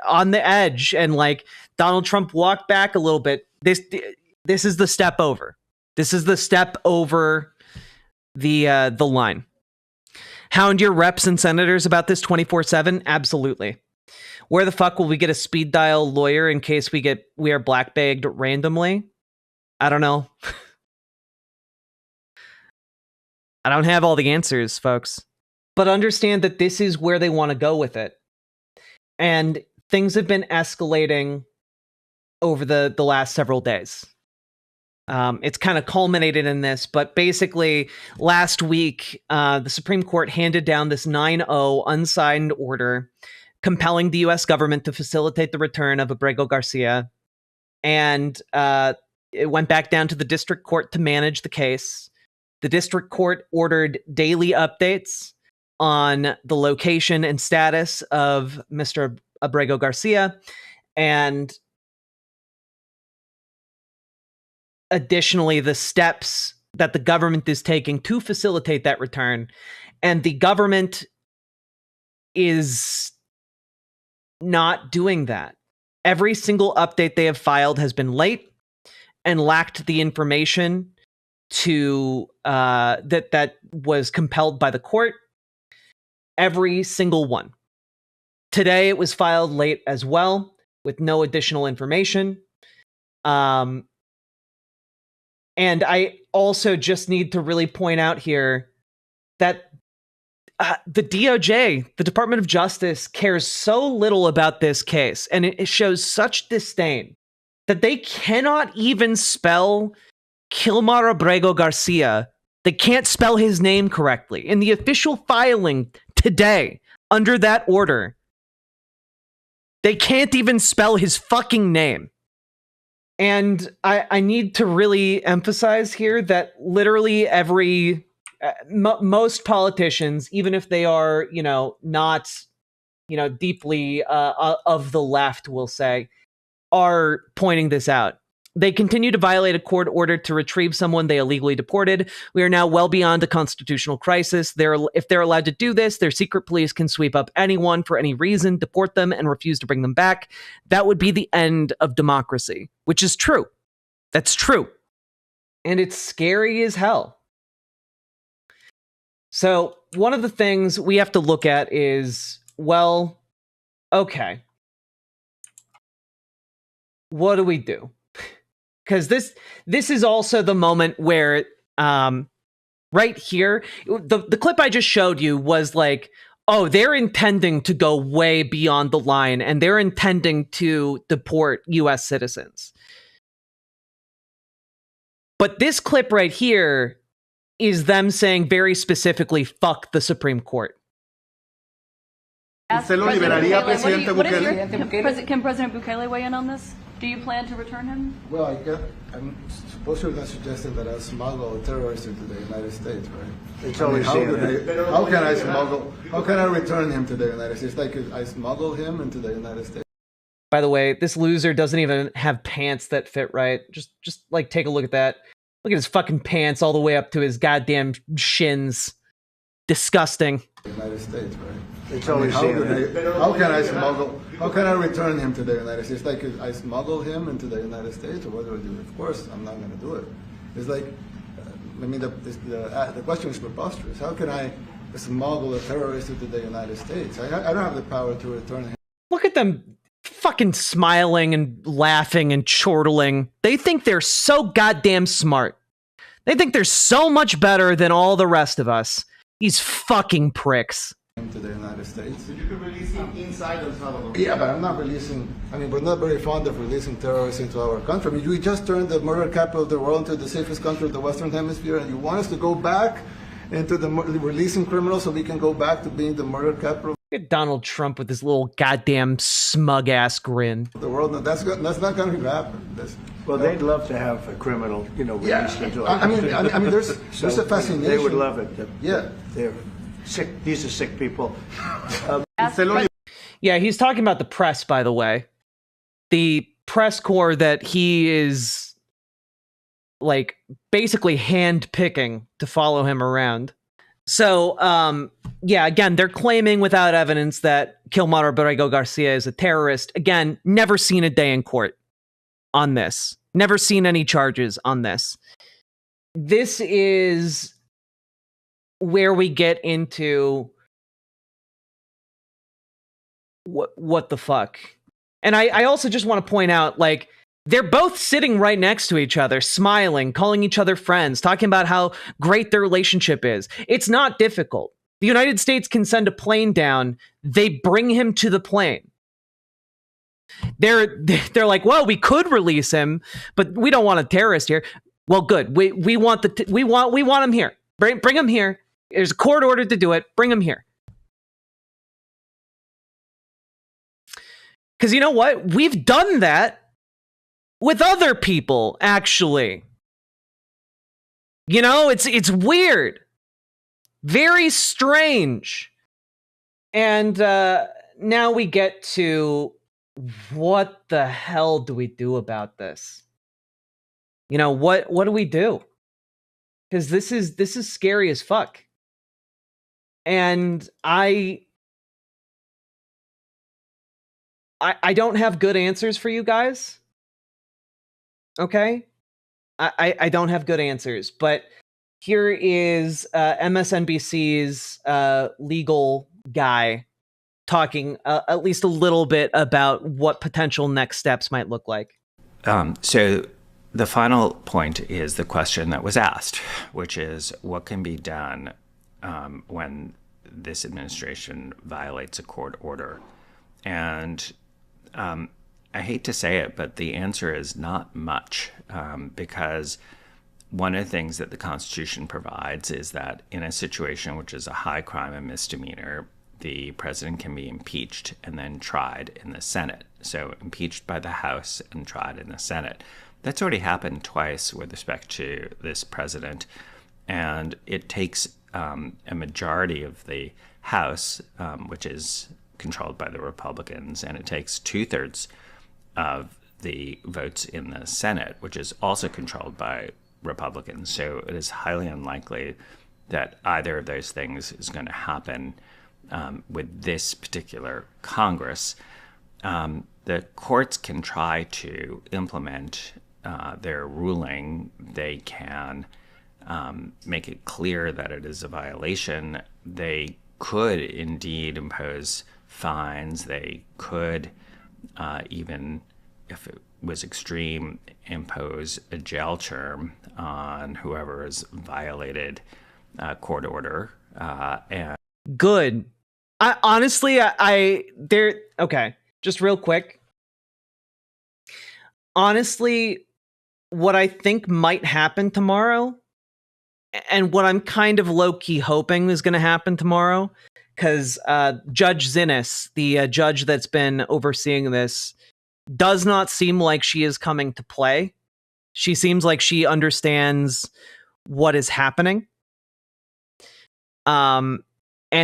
on the edge, and like Donald Trump walked back a little bit. This is the step over. This is the step over the line. Hound your reps and senators about this 24/7? Absolutely. Where the fuck will we get a speed dial lawyer in case we are blackbagged randomly? I don't know. I don't have all the answers, folks. But understand that this is where they want to go with it. And things have been escalating over the last several days. It's kind of culminated in this, but basically last week, the Supreme Court handed down this 9-0 unsigned order compelling the U.S. government to facilitate the return of Abrego Garcia. And it went back down to the district court to manage the case. The district court ordered daily updates on the location and status of Mr. Abrego Garcia. And additionally, the steps that the government is taking to facilitate that return. And the government is not doing that. Every single update they have filed has been late and lacked the information to that was compelled by the court. Every single one. Today it was filed late as well with no additional information. And I also just need to really point out here that the DOJ, the Department of Justice, cares so little about this case, and it shows such disdain that they cannot even spell Kilmar Abrego Garcia. They can't spell his name correctly. In the official filing today, under that order, they can't even spell his fucking name. And I need to really emphasize here that literally most politicians, even if they are, you know, not, you know, deeply of the left, will say, are pointing this out. They continue to violate a court order to retrieve someone they illegally deported. We are now well beyond a constitutional crisis. If they're allowed to do this, their secret police can sweep up anyone for any reason, deport them, and refuse to bring them back. That would be the end of democracy, which is true. That's true. And it's scary as hell. So one of the things we have to look at is, well, okay, what do we do? Because this is also the moment where, right here, the clip I just showed you was like, oh, they're intending to go way beyond the line, and they're intending to deport U.S. citizens. But this clip right here is them saying very specifically, fuck the Supreme Court. Can President Bukele weigh in on this? Do you plan to return him? Well, I'm supposed to have suggested that I smuggle terrorists into the United States, right? It's always how can I smuggle? How can I return him to the United States? Like I smuggle him into the United States. By the way, this loser doesn't even have pants that fit right. Just like take a look at that. Look at his fucking pants all the way up to his goddamn shins. Disgusting. United States, right? It's always how can I smuggle? How can I return him to the United States? Like I smuggle him into the United States, or what do I do? Of course, I'm not going to do it. It's like, I mean, the question is preposterous. How can I smuggle a terrorist into the United States? I don't have the power to return him. Look at them fucking smiling and laughing and chortling. They think they're so goddamn smart. They think they're so much better than all the rest of us. These fucking pricks. To the United States. So you can release him inside El Salvador. Yeah, but I'm not releasing. I mean, we're not very fond of releasing terrorists into our country. I mean, we just turned the murder capital of the world into the safest country of the Western Hemisphere, and you want us to go back into the releasing criminals so we can go back to being the murder capital. Look at Donald Trump with his little goddamn smug ass grin. The world, that's not going to happen. Well, they'd love to have a criminal, released into I mean, there's a fascination. They would love it. Yeah, they're sick. These are sick people. Yeah, he's talking about the press, by the way. The press corps that he is like basically hand picking to follow him around. So, yeah, again, they're claiming without evidence that Kilmar Abrego Garcia is a terrorist. Again, never seen a day in court on this. Never seen any charges on this. This is where we get into what the fuck. And I also just want to point out, like, they're both sitting right next to each other, smiling, calling each other friends, talking about how great their relationship is. It's not difficult. The United States can send a plane down. They bring him to the plane. They're like, well, we could release him, but we don't want a terrorist here. Well, good. We want him here. Bring him here. There's a court order to do it. Bring him here. Because you know what? We've done that with other people, actually. You know, it's weird. Very strange. And now we get to what the hell do we do about this? You know, what do we do? Because this is scary as fuck. And I don't have good answers for you guys. Okay? I don't have good answers, but here is MSNBC's legal guy talking at least a little bit about what potential next steps might look like. So the final point is the question that was asked, which is what can be done when this administration violates a court order. And I hate to say it, but the answer is not much, because one of the things that the Constitution provides is that in a situation which is a high crime and misdemeanor, the president can be impeached and then tried in the Senate. So impeached by the House and tried in the Senate. That's already happened twice with respect to this president. And it takes a majority of the House, which is controlled by the Republicans, and it takes 2/3 of the votes in the Senate, which is also controlled by Republicans. So it is highly unlikely that either of those things is going to happen with this particular Congress. The courts can try to implement their ruling. They can make it clear that it is a violation. They could indeed impose fines. They could even, if it was extreme, impose a jail term on whoever has violated court order. And good. Honestly, okay, just real quick. Honestly, what I think might happen tomorrow, and what I'm kind of low-key hoping is going to happen tomorrow, because Judge Zinnis, the judge that's been overseeing this, does not seem like she is coming to play. She seems like she understands what is happening. And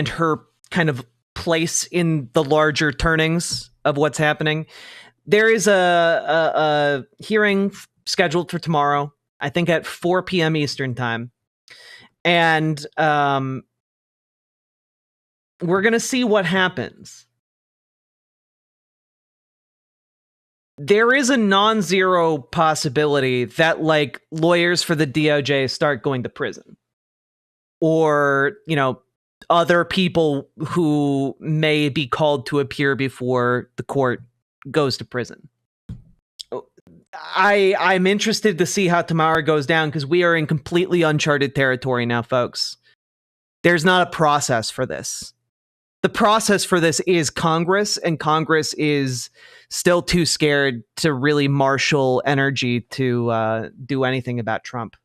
her kind of place in the larger turnings of what's happening. There is a hearing scheduled for tomorrow, I think at 4 p.m. Eastern time. And we're going to see what happens. There is a non-zero possibility that, like, lawyers for the DOJ start going to prison. Or, you know, other people who may be called to appear before the court goes to prison. I'm interested to see how tomorrow goes down, because we are in completely uncharted territory now, folks. There's not a process for this. The process for this is Congress, and Congress is still too scared to really marshal energy to do anything about Trump.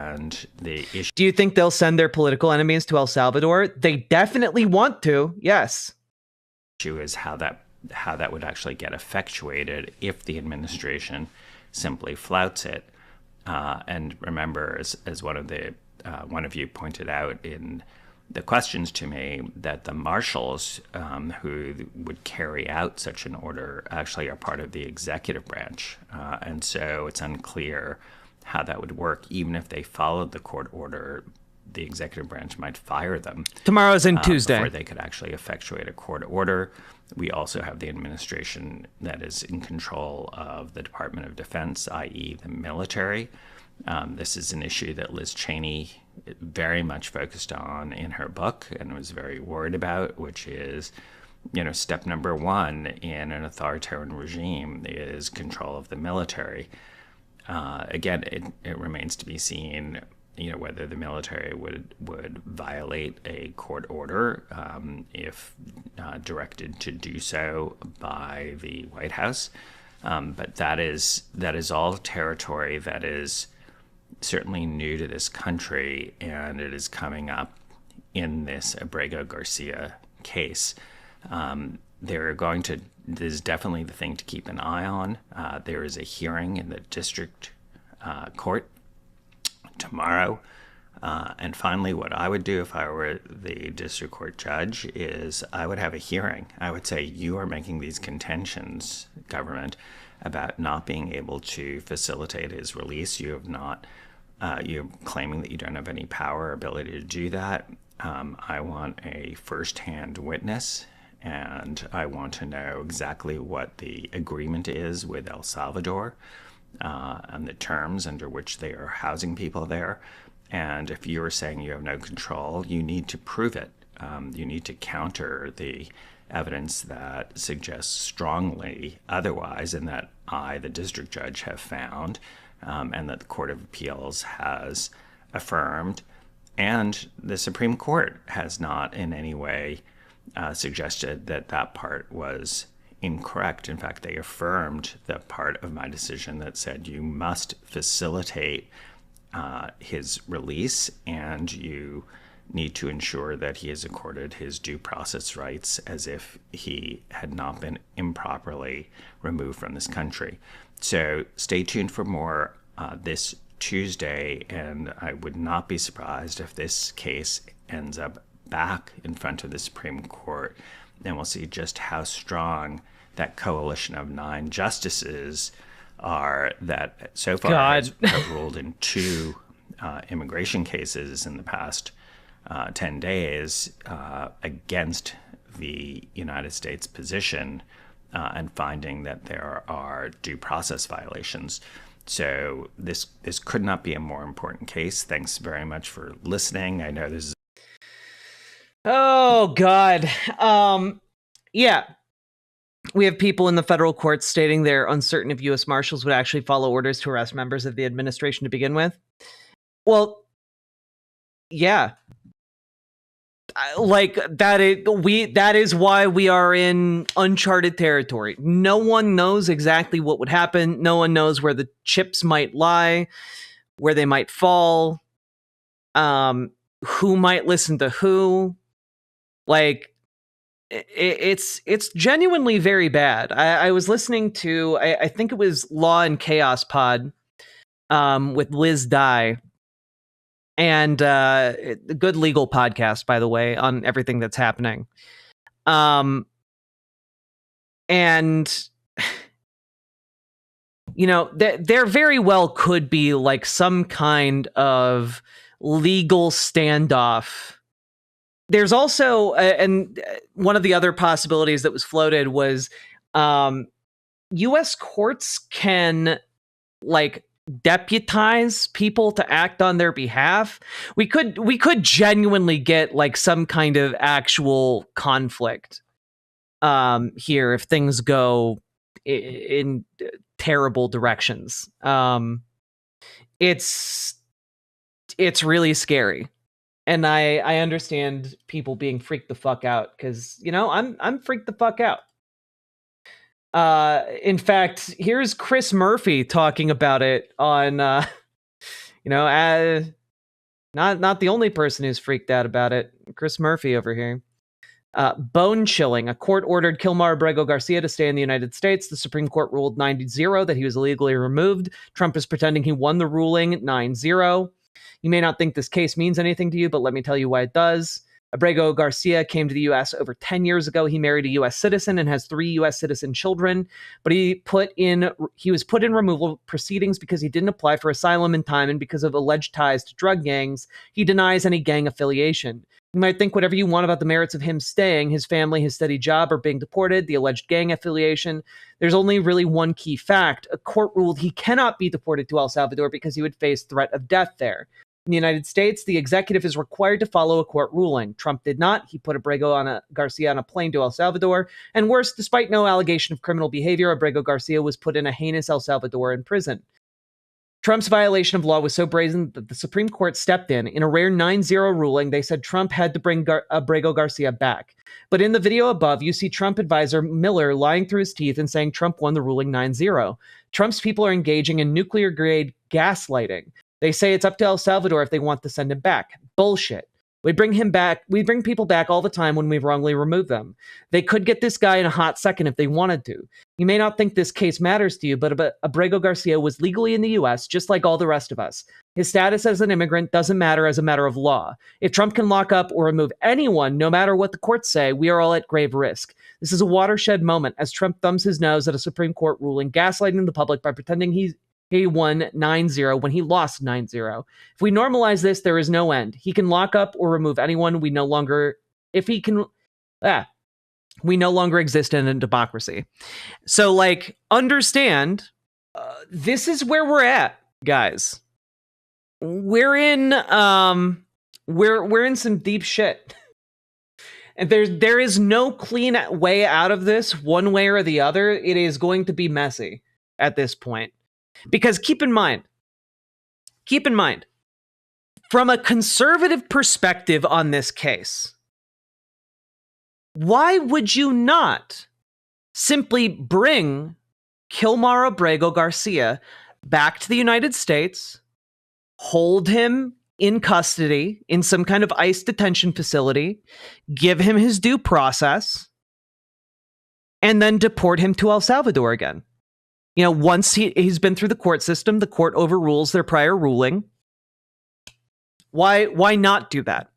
And the issue. Do you think they'll send their political enemies to El Salvador? They definitely want to, yes. Issue is how that would actually get effectuated if the administration simply flouts it. And remember, as one of you pointed out in the questions to me that the marshals who would carry out such an order actually are part of the executive branch. And so it's unclear how that would work. Even if they followed the court order, the executive branch might fire them. Tomorrow's in Tuesday. Before they could actually effectuate a court order. We also have the administration that is in control of the Department of Defense, i.e. the military. This is an issue that Liz Cheney very much focused on in her book and was very worried about, which is, step number one in an authoritarian regime is control of the military. Again, it remains to be seen, whether the military would violate a court order if directed to do so by the White House. But that is all territory that is certainly new to this country, and it is coming up in this Abrego Garcia case. This is definitely the thing to keep an eye on. There is a hearing in the district court tomorrow. And finally, what I would do if I were the district court judge is I would have a hearing. I would say, you are making these contentions, government, about not being able to facilitate his release. You're claiming that you don't have any power or ability to do that. I want a first-hand witness, and I want to know exactly what the agreement is with El Salvador and the terms under which they are housing people there. And if you're saying you have no control, you need to prove it. You need to counter the evidence that suggests strongly otherwise, and that I, the district judge, have found, and that the Court of Appeals has affirmed, and the Supreme Court has not in any way suggested that part was incorrect. In fact, they affirmed the part of my decision that said you must facilitate his release, and you need to ensure that he is accorded his due process rights as if he had not been improperly removed from this country. So stay tuned for more this Tuesday, and I would not be surprised if this case ends up back in front of the Supreme Court, and we'll see just how strong that coalition of 9 justices are that so far have ruled in 2 immigration cases in the past 10 days against the United States position and finding that there are due process violations. So this could not be a more important case. Thanks very much for listening. I know this is... Oh, God. Yeah. We have people in the federal courts stating they're uncertain if U.S. Marshals would actually follow orders to arrest members of the administration to begin with. Well, yeah. That is why we are in uncharted territory. No one knows exactly what would happen. No one knows where the chips might lie, where they might fall, who might listen to who. It's genuinely very bad. I was listening to, I think it was Law and Chaos Pod with Liz Dye. And a good legal podcast, by the way, on everything that's happening. And, there very well could be like some kind of legal standoff. There's also, and one of the other possibilities that was floated was U.S. courts can, deputize people to act on their behalf. We could genuinely get some kind of actual conflict here if things go in terrible directions. It's really scary, and I understand people being freaked the fuck out because I'm freaked the fuck out. In fact, here's Chris Murphy talking about it on, not the only person who's freaked out about it. Chris Murphy over here. Bone chilling. A court ordered Kilmar Abrego Garcia to stay in the United States. The Supreme Court ruled 9-0 that he was illegally removed. Trump is pretending he won the ruling 9-0. You may not think this case means anything to you, but let me tell you why it does. Abrego Garcia came to the U.S. over 10 years ago. He married a U.S. citizen and has 3 U.S. citizen children, but he was put in removal proceedings because he didn't apply for asylum in time, and because of alleged ties to drug gangs, he denies any gang affiliation. You might think whatever you want about the merits of him staying, his family, his steady job, or being deported, the alleged gang affiliation. There's only really one key fact. A court ruled he cannot be deported to El Salvador because he would face threat of death there. In the United States, the executive is required to follow a court ruling. Trump did not. He put Garcia on a plane to El Salvador. And worse, despite no allegation of criminal behavior, Abrego Garcia was put in a heinous El Salvadoran prison. Trump's violation of law was so brazen that the Supreme Court stepped in. In a rare 9-0 ruling, they said Trump had to bring Abrego Garcia back. But in the video above, you see Trump advisor Miller lying through his teeth and saying Trump won the ruling 9-0. Trump's people are engaging in nuclear-grade gaslighting. They say it's up to El Salvador if they want to send him back. Bullshit. We bring people back all the time when we wrongly remove them. They could get this guy in a hot second if they wanted to. You may not think this case matters to you, but Abrego Garcia was legally in the U.S. just like all the rest of us. His status as an immigrant doesn't matter as a matter of law. If Trump can lock up or remove anyone, no matter what the courts say, we are all at grave risk. This is a watershed moment as Trump thumbs his nose at a Supreme Court ruling, gaslighting the public by pretending he won 9-0 when he lost 9-0. If we normalize this, there is no end. He can lock up or remove anyone. We no longer exist in a democracy. So, like, understand, this is where we're at, guys. We're in some deep shit. And there is no clean way out of this, one way or the other. It is going to be messy at this point. Because keep in mind, from a conservative perspective on this case, why would you not simply bring Kilmar Abrego Garcia back to the United States, hold him in custody in some kind of ICE detention facility, give him his due process, and then deport him to El Salvador again? You know, once he's been through the court system, the court overrules their prior ruling. Why not do that?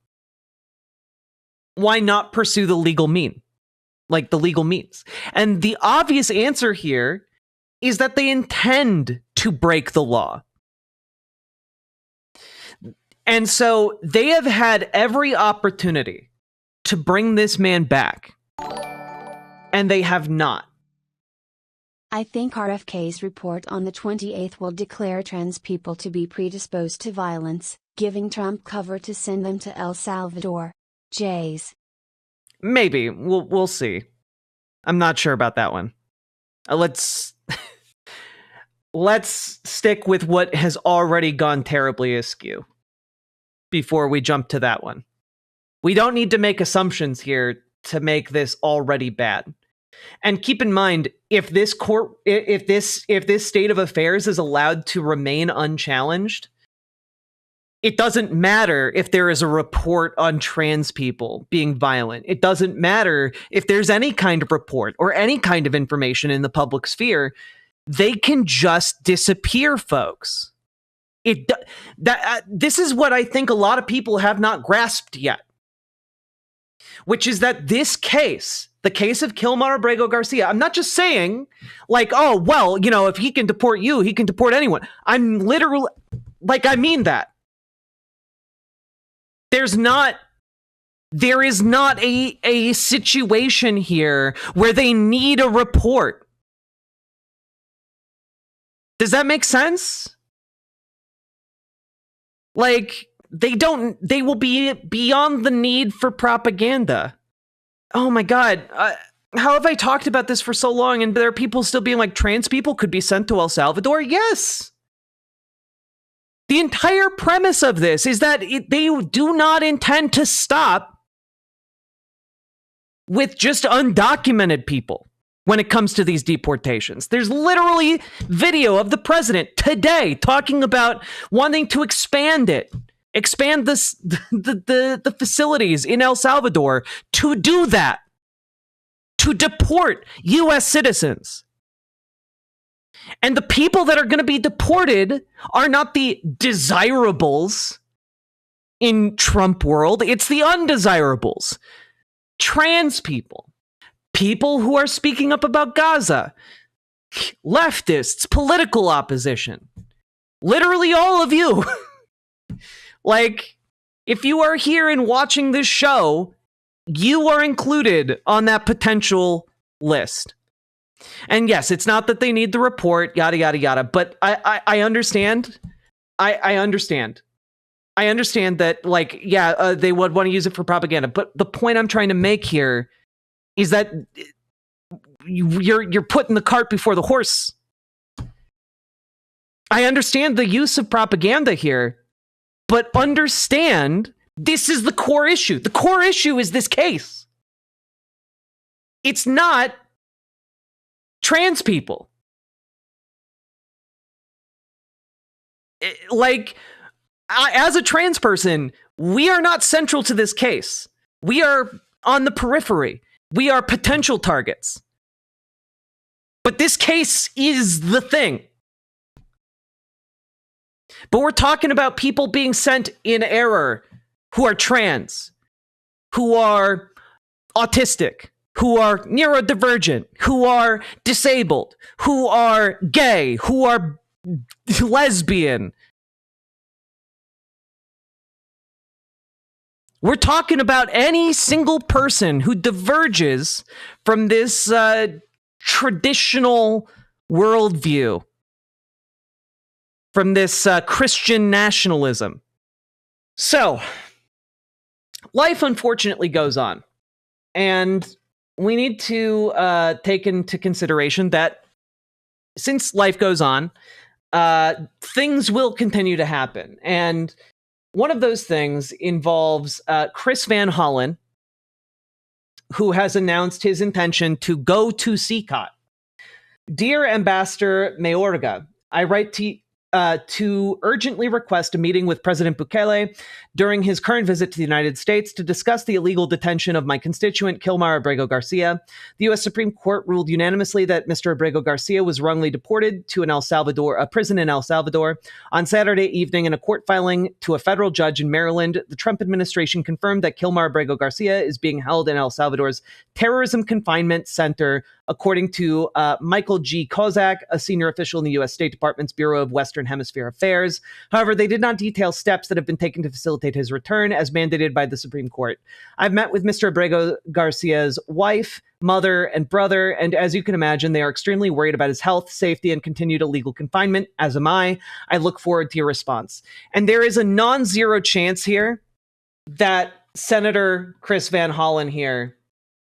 Why not pursue the legal means? And the obvious answer here is that they intend to break the law. And so they have had every opportunity to bring this man back, and they have not. I think RFK's report on the 28th will declare trans people to be predisposed to violence, giving Trump cover to send them to El Salvador. Jays. Maybe. We'll see. I'm not sure about that one. Let's stick with what has already gone terribly askew before we jump to that one. We don't need to make assumptions here to make this already bad. And keep in mind, if this state of affairs is allowed to remain unchallenged, it doesn't matter if there is a report on trans people being violent. It doesn't matter if there's any kind of report or any kind of information in the public sphere. They can just disappear, folks. This is what I think a lot of people have not grasped yet, which is that this case, the case of Kilmar Abrego Garcia, I'm not just saying like, oh, well, you know, if he can deport you, he can deport anyone. I'm literally, like, I mean that. There is not a situation here where they need a report. Does that make sense? Like, they will be beyond the need for propaganda. Oh my God. How have I talked about this for so long and there are people still being like, trans people could be sent to El Salvador? Yes. The entire premise of this is that they do not intend to stop with just undocumented people when it comes to these deportations. There's literally video of the president today talking about wanting to expand the facilities in El Salvador to do that, to deport U.S. citizens. And the people that are going to be deported are not the desirables in Trump world. It's the undesirables. Trans people. People who are speaking up about Gaza. Leftists, political opposition. Literally all of you. Like, if you are here and watching this show, you are included on that potential list. And yes, it's not that they need the report, yada, yada, yada, but I understand. I understand. I understand that, like, yeah, they would want to use it for propaganda. But the point I'm trying to make here is that you're putting the cart before the horse. I understand the use of propaganda here, but understand this is the core issue. The core issue is this case. It's not trans people. Like, as a trans person, we are not central to this case. We are on the periphery. We are potential targets. But this case is the thing. But we're talking about people being sent in error who are trans, who are autistic, who are neurodivergent, who are disabled, who are gay, who are lesbian. We're talking about any single person who diverges from this traditional worldview, from this Christian nationalism. So, life unfortunately goes on. And we need to take into consideration that since life goes on, things will continue to happen. And one of those things involves Chris Van Hollen, who has announced his intention to go to CCOT. Dear Ambassador Mayorga, I write to urgently request a meeting with President Bukele during his current visit to the United States to discuss the illegal detention of my constituent, Kilmar Abrego Garcia. The U.S. Supreme Court ruled unanimously that Mr. Abrego Garcia was wrongly deported to a prison in El Salvador. On Saturday evening, in a court filing to a federal judge in Maryland, the Trump administration confirmed that Kilmar Abrego Garcia is being held in El Salvador's Terrorism Confinement Center, according to Michael G. Kozak, a senior official in the U.S. State Department's Bureau of Western Hemisphere Affairs. However, they did not detail steps that have been taken to facilitate his return, as mandated by the Supreme Court. I've met with Mr. Abrego Garcia's wife, mother, and brother, and as you can imagine, they are extremely worried about his health, safety, and continued illegal confinement, as am I. I look forward to your response. And there is a non-zero chance here that Senator Chris Van Hollen here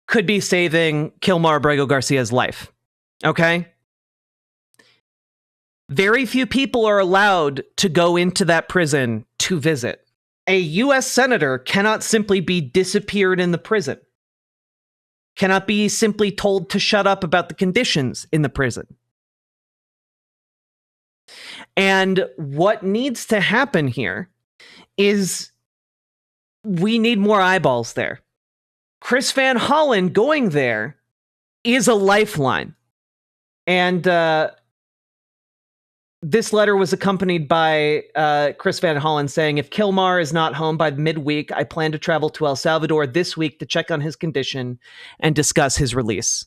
could be saving Kilmar Abrego Garcia's life. Okay? Very few people are allowed to go into that prison to visit. A U.S. senator cannot simply be disappeared in the prison. Cannot be simply told to shut up about the conditions in the prison. And what needs to happen here is we need more eyeballs there. Chris Van Hollen going there is a lifeline. And this letter was accompanied by Chris Van Hollen saying, if Kilmar is not home by midweek, I plan to travel to El Salvador this week to check on his condition and discuss his release.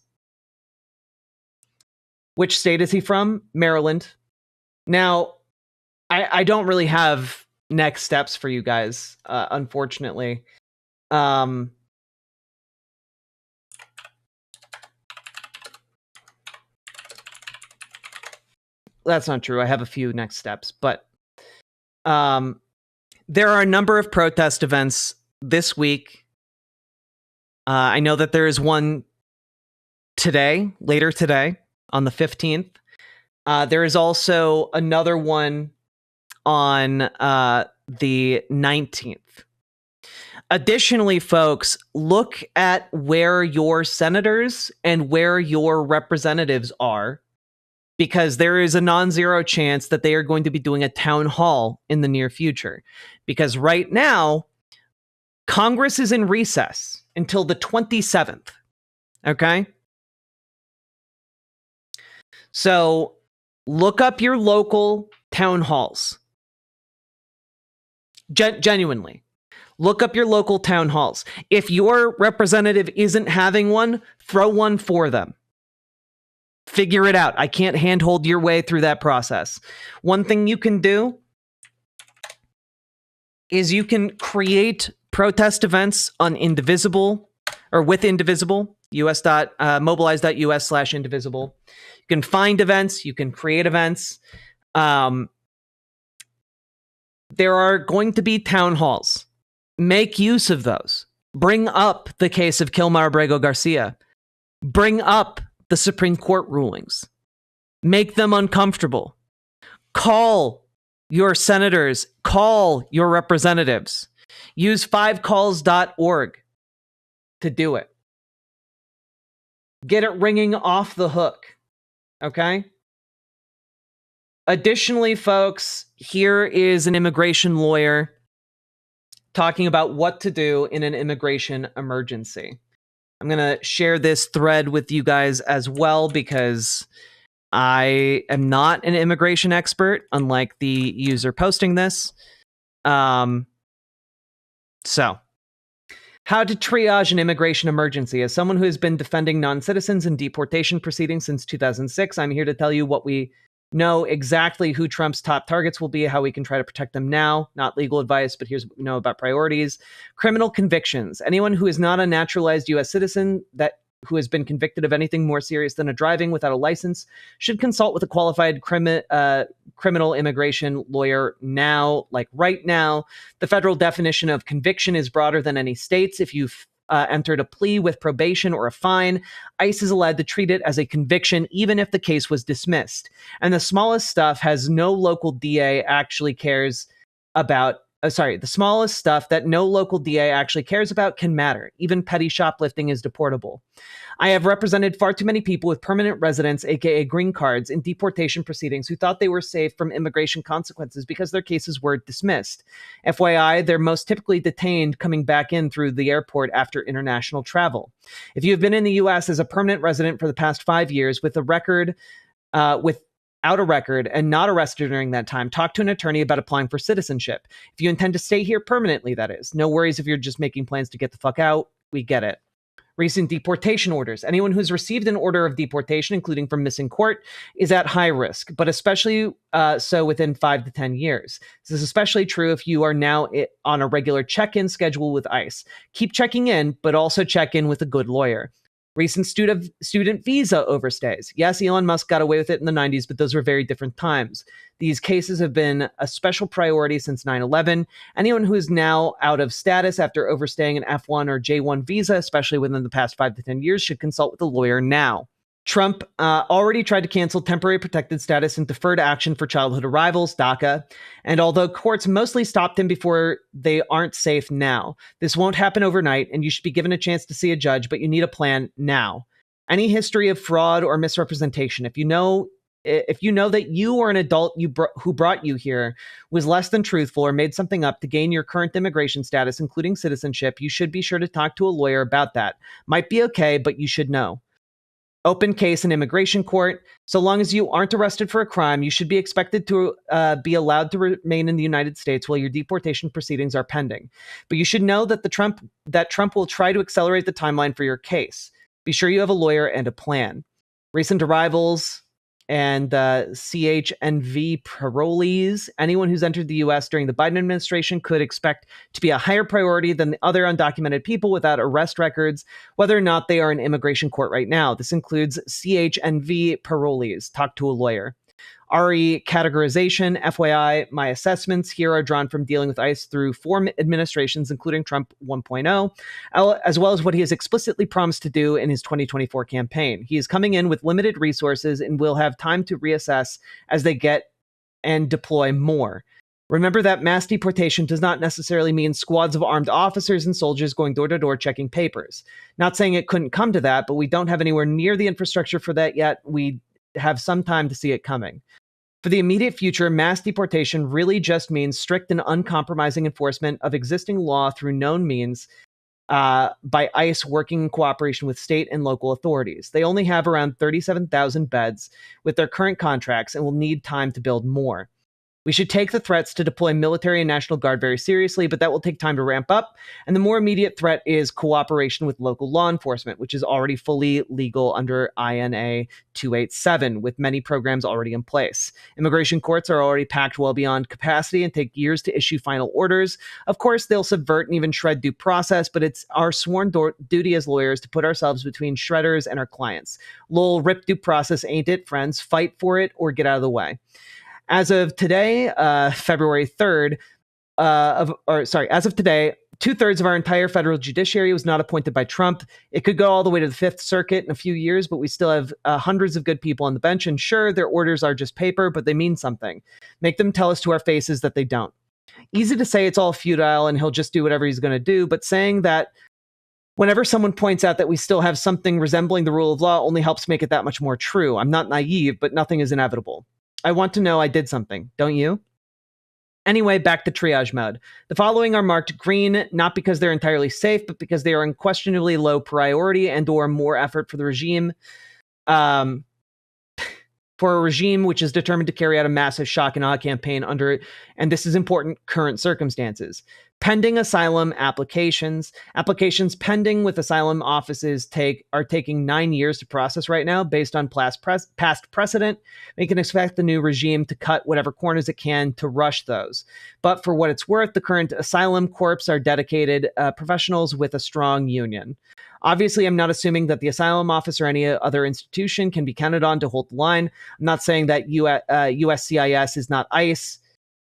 Which state is he from? Maryland. Now, I don't really have next steps for you guys, unfortunately. That's not true. I have a few next steps, but there are a number of protest events this week. I know that there is one today, later today, on the 15th. There is also another one on the 19th. Additionally, folks, look at where your senators and where your representatives are, because there is a non-zero chance that they are going to be doing a town hall in the near future. Because right now, Congress is in recess until the 27th. Okay? So look up your local town halls. Genuinely. Look up your local town halls. If your representative isn't having one, throw one for them. Figure it out. I can't handhold your way through that process. One thing you can do is you can create protest events on Indivisible or with Indivisible, mobilize.us/indivisible. You can find events, you can create events. There are going to be town halls. Make use of those. Bring up the case of Kilmar Abrego Garcia. Bring up the Supreme Court rulings. Make them uncomfortable. Call your senators. Call your representatives. Use 5calls.org to do it. Get it ringing off the hook. Okay? Additionally, folks, here is an immigration lawyer talking about what to do in an immigration emergency. I'm going to share this thread with you guys as well because I am not an immigration expert, unlike the user posting this. So, how to triage an immigration emergency. As someone who has been defending non-citizens in deportation proceedings since 2006, I'm here to tell you what we know exactly who Trump's top targets will be, how we can try to protect them now. Not legal advice, but here's what we know about priorities. Criminal convictions. Anyone who is not a naturalized U.S. citizen who has been convicted of anything more serious than a driving without a license should consult with a qualified criminal immigration lawyer now, like right now. The federal definition of conviction is broader than any state's. If you've entered a plea with probation or a fine, ICE is allowed to treat it as a conviction even if the case was dismissed. And the smallest stuff has no local DA actually cares about. The smallest stuff that no local DA actually cares about can matter. Even petty shoplifting is deportable. I have represented far too many people with permanent residence, aka green cards, in deportation proceedings who thought they were safe from immigration consequences because their cases were dismissed. FYI, they're most typically detained coming back in through the airport after international travel. If you have been in the U.S. as a permanent resident for the past 5 years with a record, without a record and not arrested during that time, talk to an attorney about applying for citizenship. If you intend to stay here permanently, that is. No worries if you're just making plans to get the fuck out. We get it. Recent deportation orders. Anyone who's received an order of deportation, including from missing court, is at high risk, but especially so within 5 to 10 years. This is especially true if you are now on a regular check-in schedule with ICE. Keep checking in, but also check in with a good lawyer. Recent student visa overstays. Yes, Elon Musk got away with it in the 90s, but those were very different times. These cases have been a special priority since 9/11. Anyone who is now out of status after overstaying an F1 or J1 visa, especially within the past 5 to 10 years, should consult with a lawyer now. Trump already tried to cancel temporary protected status and deferred action for childhood arrivals, DACA. And although courts mostly stopped him before, they aren't safe now. This won't happen overnight, and you should be given a chance to see a judge, but you need a plan now. Any history of fraud or misrepresentation, if you know that you or an adult who brought you here was less than truthful or made something up to gain your current immigration status, including citizenship, you should be sure to talk to a lawyer about that. Might be okay, but you should know. Open case in immigration court. So long as you aren't arrested for a crime, you should be expected to be allowed to remain in the United States while your deportation proceedings are pending. But you should know that Trump will try to accelerate the timeline for your case. Be sure you have a lawyer and a plan. Recent arrivals and CHNV parolees. Anyone who's entered the U.S. during the Biden administration could expect to be a higher priority than the other undocumented people without arrest records, whether or not they are in immigration court right now. This includes CHNV parolees. Talk to a lawyer. RE categorization. FYI, my assessments here are drawn from dealing with ICE through 4 administrations, including Trump 1.0, as well as what he has explicitly promised to do in his 2024 campaign. He is coming in with limited resources and will have time to reassess as they get and deploy more. Remember that mass deportation does not necessarily mean squads of armed officers and soldiers going door to door checking papers. Not saying it couldn't come to that, but we don't have anywhere near the infrastructure for that yet. We have some time to see it coming. For the immediate future, mass deportation really just means strict and uncompromising enforcement of existing law through known means by ICE working in cooperation with state and local authorities. They only have around 37,000 beds with their current contracts and will need time to build more. We should take the threats to deploy military and National Guard very seriously, but that will take time to ramp up. And the more immediate threat is cooperation with local law enforcement, which is already fully legal under INA 287, with many programs already in place. Immigration courts are already packed well beyond capacity and take years to issue final orders. Of course, they'll subvert and even shred due process, but it's our sworn duty as lawyers to put ourselves between shredders and our clients. Lol, rip due process, ain't it, friends? Fight for it or get out of the way. As of today, February 3rd, as of today, 2/3 of our entire federal judiciary was not appointed by Trump. It could go all the way to the Fifth Circuit in a few years, but we still have hundreds of good people on the bench. And sure, their orders are just paper, but they mean something. Make them tell us to our faces that they don't. Easy to say it's all futile and he'll just do whatever he's going to do, but saying that whenever someone points out that we still have something resembling the rule of law only helps make it that much more true. I'm not naive, but nothing is inevitable. I want to know I did something, don't you? Anyway, back to triage mode. The following are marked green, not because they're entirely safe, but because they are unquestionably low priority and or more effort for the regime. For a regime which is determined to carry out a massive shock and awe campaign under, and this is important, current circumstances. Pending asylum applications. Applications pending with asylum offices are taking 9 years to process right now based on past precedent. We can expect the new regime to cut whatever corners it can to rush those. But for what it's worth, the current asylum corps are dedicated professionals with a strong union. Obviously, I'm not assuming that the asylum office or any other institution can be counted on to hold the line. I'm not saying that USCIS is not ICE.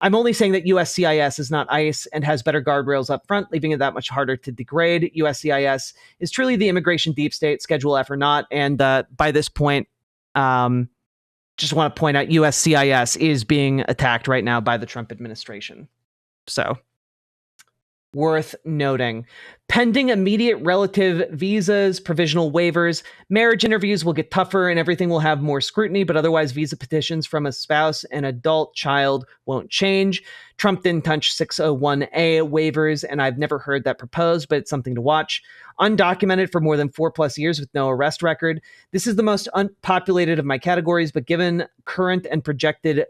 I'm only saying that USCIS is not ICE and has better guardrails up front, leaving it that much harder to degrade. USCIS is truly the immigration deep state, Schedule F or not. And by this point, just want to point out USCIS is being attacked right now by the Trump administration. So, worth noting. Pending immediate relative visas, provisional waivers, marriage interviews will get tougher and everything will have more scrutiny, but otherwise visa petitions from a spouse and adult child won't change. Trump didn't touch 601A waivers, and I've never heard that proposed, but it's something to watch. Undocumented for more than 4+ years with no arrest record. This is the most unpopulated of my categories, but given current and projected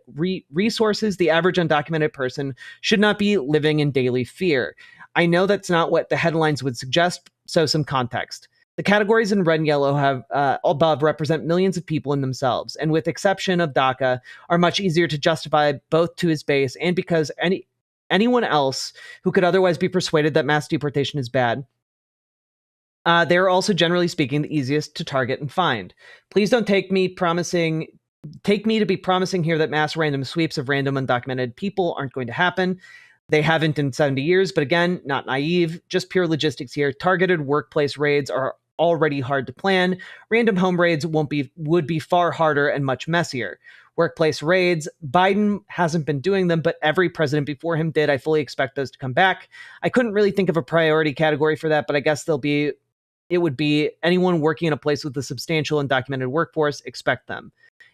resources, the average undocumented person should not be living in daily fear. I know that's not what the headlines would suggest, so some context. The categories in red and yellow have above represent millions of people in themselves, and with exception of DACA, are much easier to justify both to his base and because anyone else who could otherwise be persuaded that mass deportation is bad. They are also, generally speaking, the easiest to target and find. Please don't take me to be promising here that mass random sweeps of random undocumented people aren't going to happen. They haven't in 70 years, but again, not naive, just pure logistics here. Targeted workplace raids are already hard to plan. Random home raids would be far harder and much messier. Workplace raids, Biden hasn't been doing them, but every president before him did. I fully expect those to come back. I couldn't really think of a priority category for that, but I guess it would be anyone working in a place with a substantial undocumented workforce, expect them.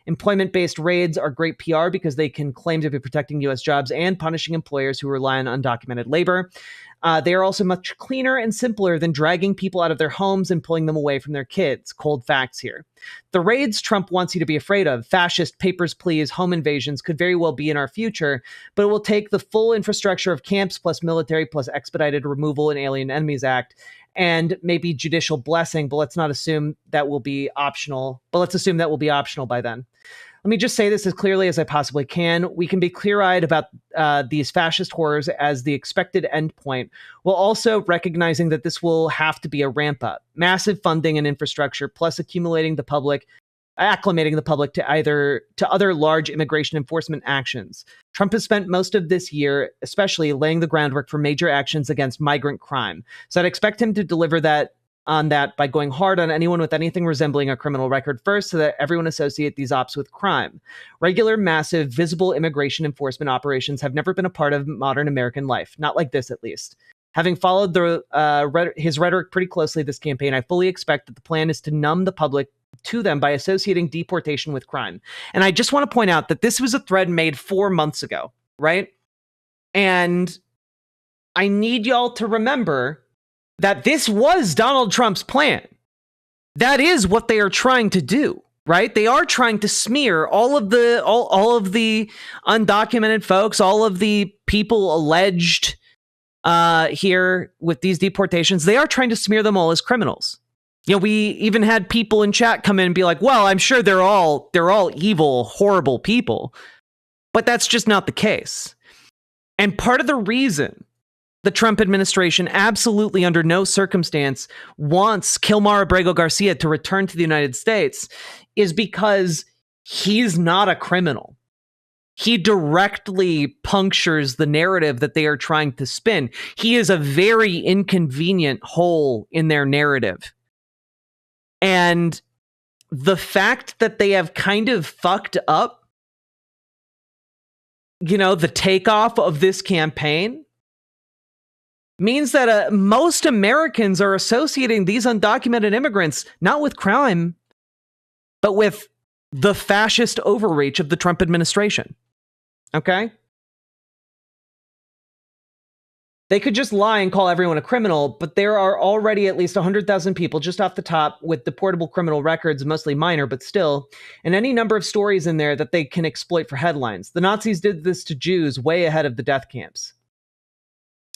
Employment-based raids are great PR because they can claim to be protecting U.S. jobs and punishing employers who rely on undocumented labor. They are also much cleaner and simpler than dragging people out of their homes and pulling them away from their kids. Cold facts here. The raids Trump wants you to be afraid of, fascist, papers, please, home invasions, could very well be in our future, but it will take the full infrastructure of camps plus military plus expedited removal in Alien Enemies Act and maybe judicial blessing, but let's assume that will be optional by then. Let me just say this as clearly as I possibly can. We can be clear-eyed about these fascist horrors as the expected endpoint, while also recognizing that this will have to be a ramp-up. Massive funding and infrastructure, plus acclimating the public to other large immigration enforcement actions. Trump has spent most of this year, especially, laying the groundwork for major actions against migrant crime. So I'd expect him to deliver on that by going hard on anyone with anything resembling a criminal record first, so that everyone associate these ops with crime. Regular, massive, visible immigration enforcement operations have never been a part of modern American life. Not like this, at least. Having followed his rhetoric pretty closely this campaign, I fully expect that the plan is to numb the public to them by associating deportation with crime. And I just want to point out that this was a thread made 4 months ago, right? And I need y'all to remember that this was Donald Trump's plan. That is what they are trying to do. right? They are trying to smear all of the undocumented folks, all of the people alleged here with these deportations. They are trying to smear them all as criminals. You know, we even had people in chat come in and be like, well, I'm sure they're all evil, horrible people. But that's just not the case. And part of the reason the Trump administration absolutely under no circumstance wants Kilmar Abrego Garcia to return to the United States is because he's not a criminal. He directly punctures the narrative that they are trying to spin. He is a very inconvenient hole in their narrative. And the fact that they have kind of fucked up, you know, the takeoff of this campaign means that most Americans are associating these undocumented immigrants not with crime, but with the fascist overreach of the Trump administration. Okay? They could just lie and call everyone a criminal, but there are already at least 100,000 people just off the top with deportable criminal records, mostly minor, but still, and any number of stories in there that they can exploit for headlines. The Nazis did this to Jews way ahead of the death camps.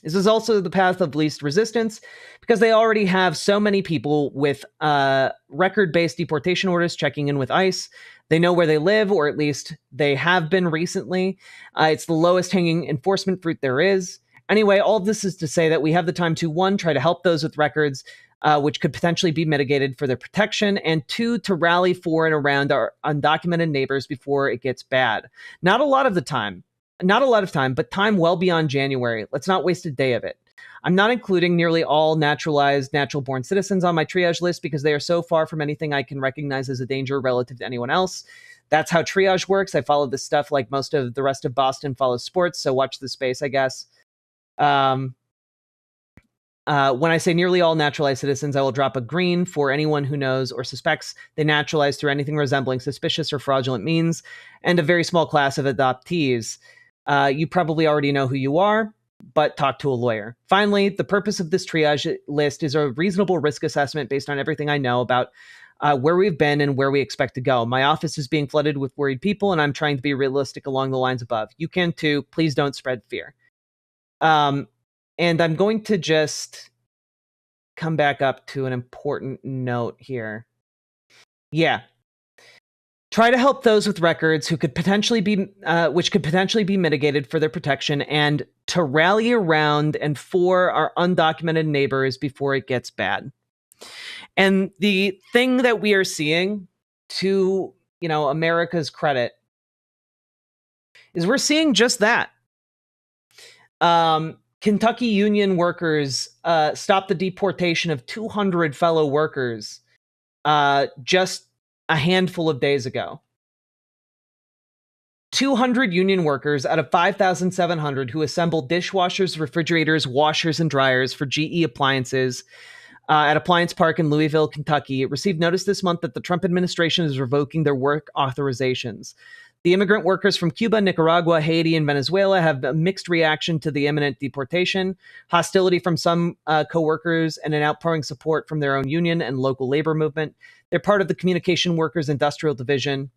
This is also the path of least resistance because they already have so many people with record-based deportation orders checking in with ICE. They know where they live, or at least they have been recently. It's the lowest hanging enforcement fruit there is. Anyway, all of this is to say that we have the time to, one, try to help those with records, which could potentially be mitigated for their protection, and two, to rally for and around our undocumented neighbors before it gets bad. Not a lot of time, but time well beyond January. Let's not waste a day of it. I'm not including nearly all naturalized, natural-born citizens on my triage list because they are so far from anything I can recognize as a danger relative to anyone else. That's how triage works. I follow this stuff like most of the rest of Boston follows sports, so watch the space, I guess. When I say nearly all naturalized citizens, I will drop a green for anyone who knows or suspects they naturalized through anything resembling suspicious or fraudulent means, and a very small class of adoptees. You probably already know who you are, but talk to a lawyer. Finally, the purpose of this triage list is a reasonable risk assessment based on everything I know about where we've been and where we expect to go. My office is being flooded with worried people, and I'm trying to be realistic along the lines above. You can too. Please don't spread fear. And I'm going to just come back up to an important note here. Yeah. Try to help those with records who could potentially be, which could potentially be mitigated for their protection, and to rally around and for our undocumented neighbors before it gets bad. And the thing that we are seeing, to, you know, America's credit, is we're seeing just that. Kentucky union workers stopped the deportation of 200 fellow workers just a handful of days ago. 200 union workers out of 5,700 who assembled dishwashers, refrigerators, washers, and dryers for GE Appliances at Appliance Park in Louisville, Kentucky, received notice this month that the Trump administration is revoking their work authorizations. The immigrant workers from Cuba, Nicaragua, Haiti, and Venezuela have a mixed reaction to the imminent deportation, hostility from some co-workers, and an outpouring support from their own union and local labor movement. They're part of the Communication Workers Industrial Division,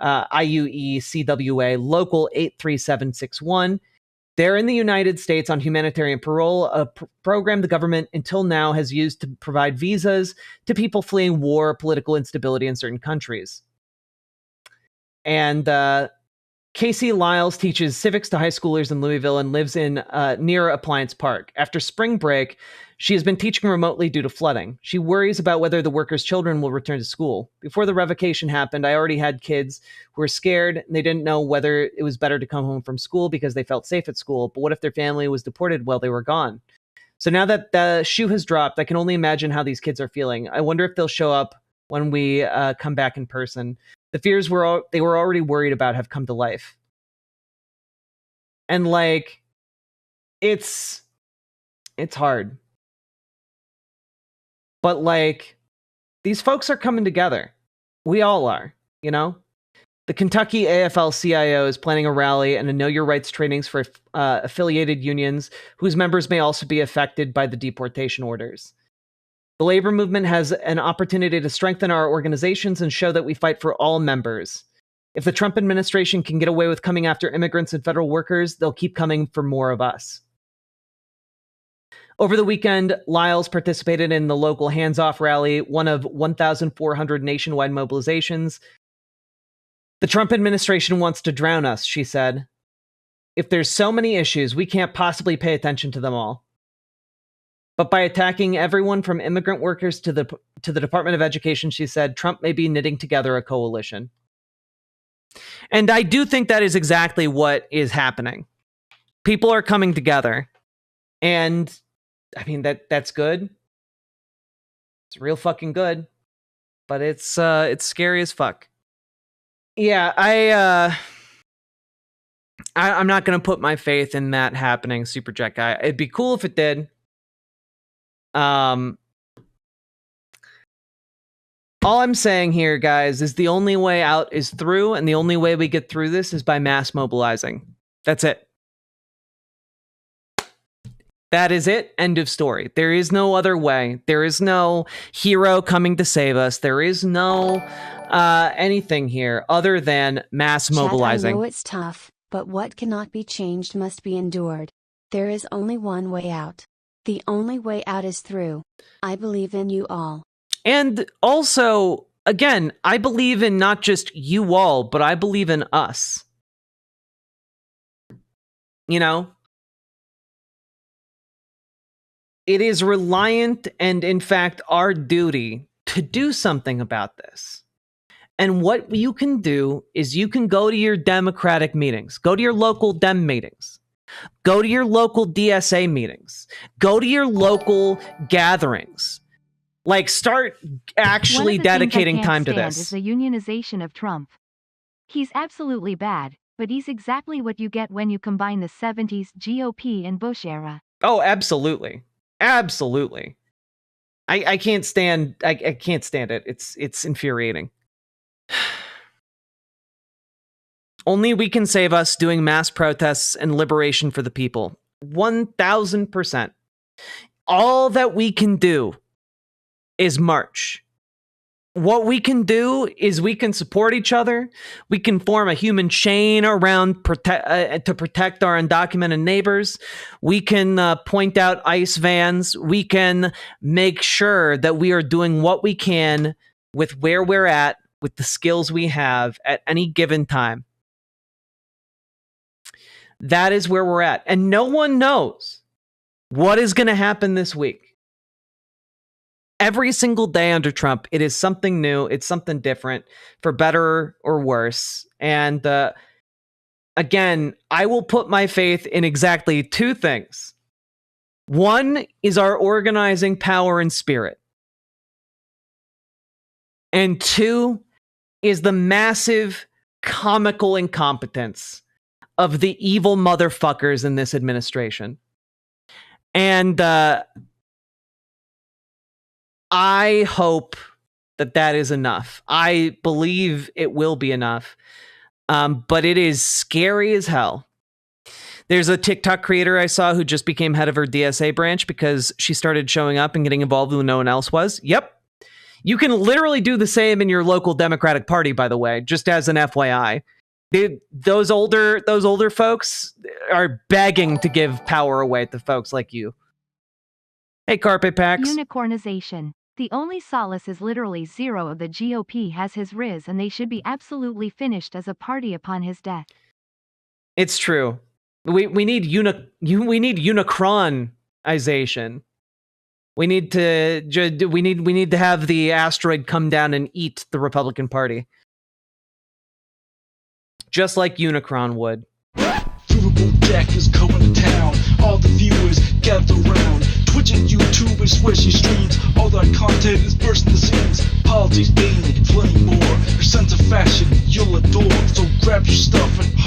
IUE-CWA, Local 83761. They're in the United States on humanitarian parole, a program the government until now has used to provide visas to people fleeing war or political instability in certain countries. And Casey Lyles teaches civics to high schoolers in Louisville and lives in near Appliance Park. After spring break, she has been teaching remotely due to flooding. She worries about whether the workers' children will return to school. Before the revocation happened, I already had kids who were scared, and they didn't know whether it was better to come home from school because they felt safe at school. But what if their family was deported while they were gone? So now that the shoe has dropped, I can only imagine how these kids are feeling. I wonder if they'll show up when we come back in person. The fears they were already worried about have come to life. And like, it's hard. But like, these folks are coming together. We all are, you know? The Kentucky AFL-CIO is planning a rally and a Know Your Rights trainings for affiliated unions whose members may also be affected by the deportation orders. The labor movement has an opportunity to strengthen our organizations and show that we fight for all members. If the Trump administration can get away with coming after immigrants and federal workers, they'll keep coming for more of us. Over the weekend, Lyles participated in the local Hands Off rally, one of 1,400 nationwide mobilizations. The Trump administration wants to drown us, she said. If there's so many issues, we can't possibly pay attention to them all. But by attacking everyone from immigrant workers to the Department of Education, she said, Trump may be knitting together a coalition. And I do think that is exactly what is happening. People are coming together. And I mean, that's good. It's real fucking good. But it's scary as fuck. Yeah, I'm not going to put my faith in that happening, Superjet guy. It'd be cool if it did. All I'm saying here, guys, is the only way out is through, and the only way we get through this is by mass mobilizing. That's it. That is it. End of story. There is no other way. There is no hero coming to save us. There is no anything here other than mass mobilizing. I know it's tough, but what cannot be changed must be endured. There is only one way out. The only way out is through. I believe in you all. And also, again, I believe in not just you all, but I believe in us. You know? It is reliant and, in fact, our duty to do something about this. And what you can do is you can go to your Democratic meetings. Go to your local Dem meetings. Go to your local DSA meetings. Go to your local gatherings. Like, start actually dedicating time to this. Is the unionization of Trump. He's absolutely bad, but he's exactly what you get when you combine the 70s GOP and Bush era. Oh, absolutely. Absolutely. I can't stand I can't stand it. It's infuriating. Only we can save us doing mass protests and liberation for the people. 1,000%. All that we can do is march. What we can do is we can support each other. We can form a human chain around to protect our undocumented neighbors. We can point out ICE vans. We can make sure that we are doing what we can with where we're at, with the skills we have at any given time. That is where we're at. And no one knows what is going to happen this week. Every single day under Trump, it is something new. It's something different, for better or worse. And again, I will put my faith in exactly two things. One is our organizing power and spirit. And two is the massive comical incompetence of the evil motherfuckers in this administration. And I hope that is enough. I believe it will be enough. But it is scary as hell. There's a TikTok creator I saw who just became head of her DSA branch because she started showing up and getting involved when no one else was. Yep. You can literally do the same in your local Democratic Party, by the way, just as an FYI. Those older folks are begging to give power away to folks like you. Hey, Carpet Packs. Unicornization. The only solace is literally zero of the GOP has his Riz, and they should be absolutely finished as a party upon his death. It's true. We need Unicronization. We need to have the asteroid come down and eat the Republican Party. Just like Unicron would. Riverboat deck is going to town. All the viewers gather round. Twitch and YouTube and swishy streams. All that content is bursting the scenes. Politics, gaming, plenty more. Your sense of fashion you'll adore. So grab your stuff and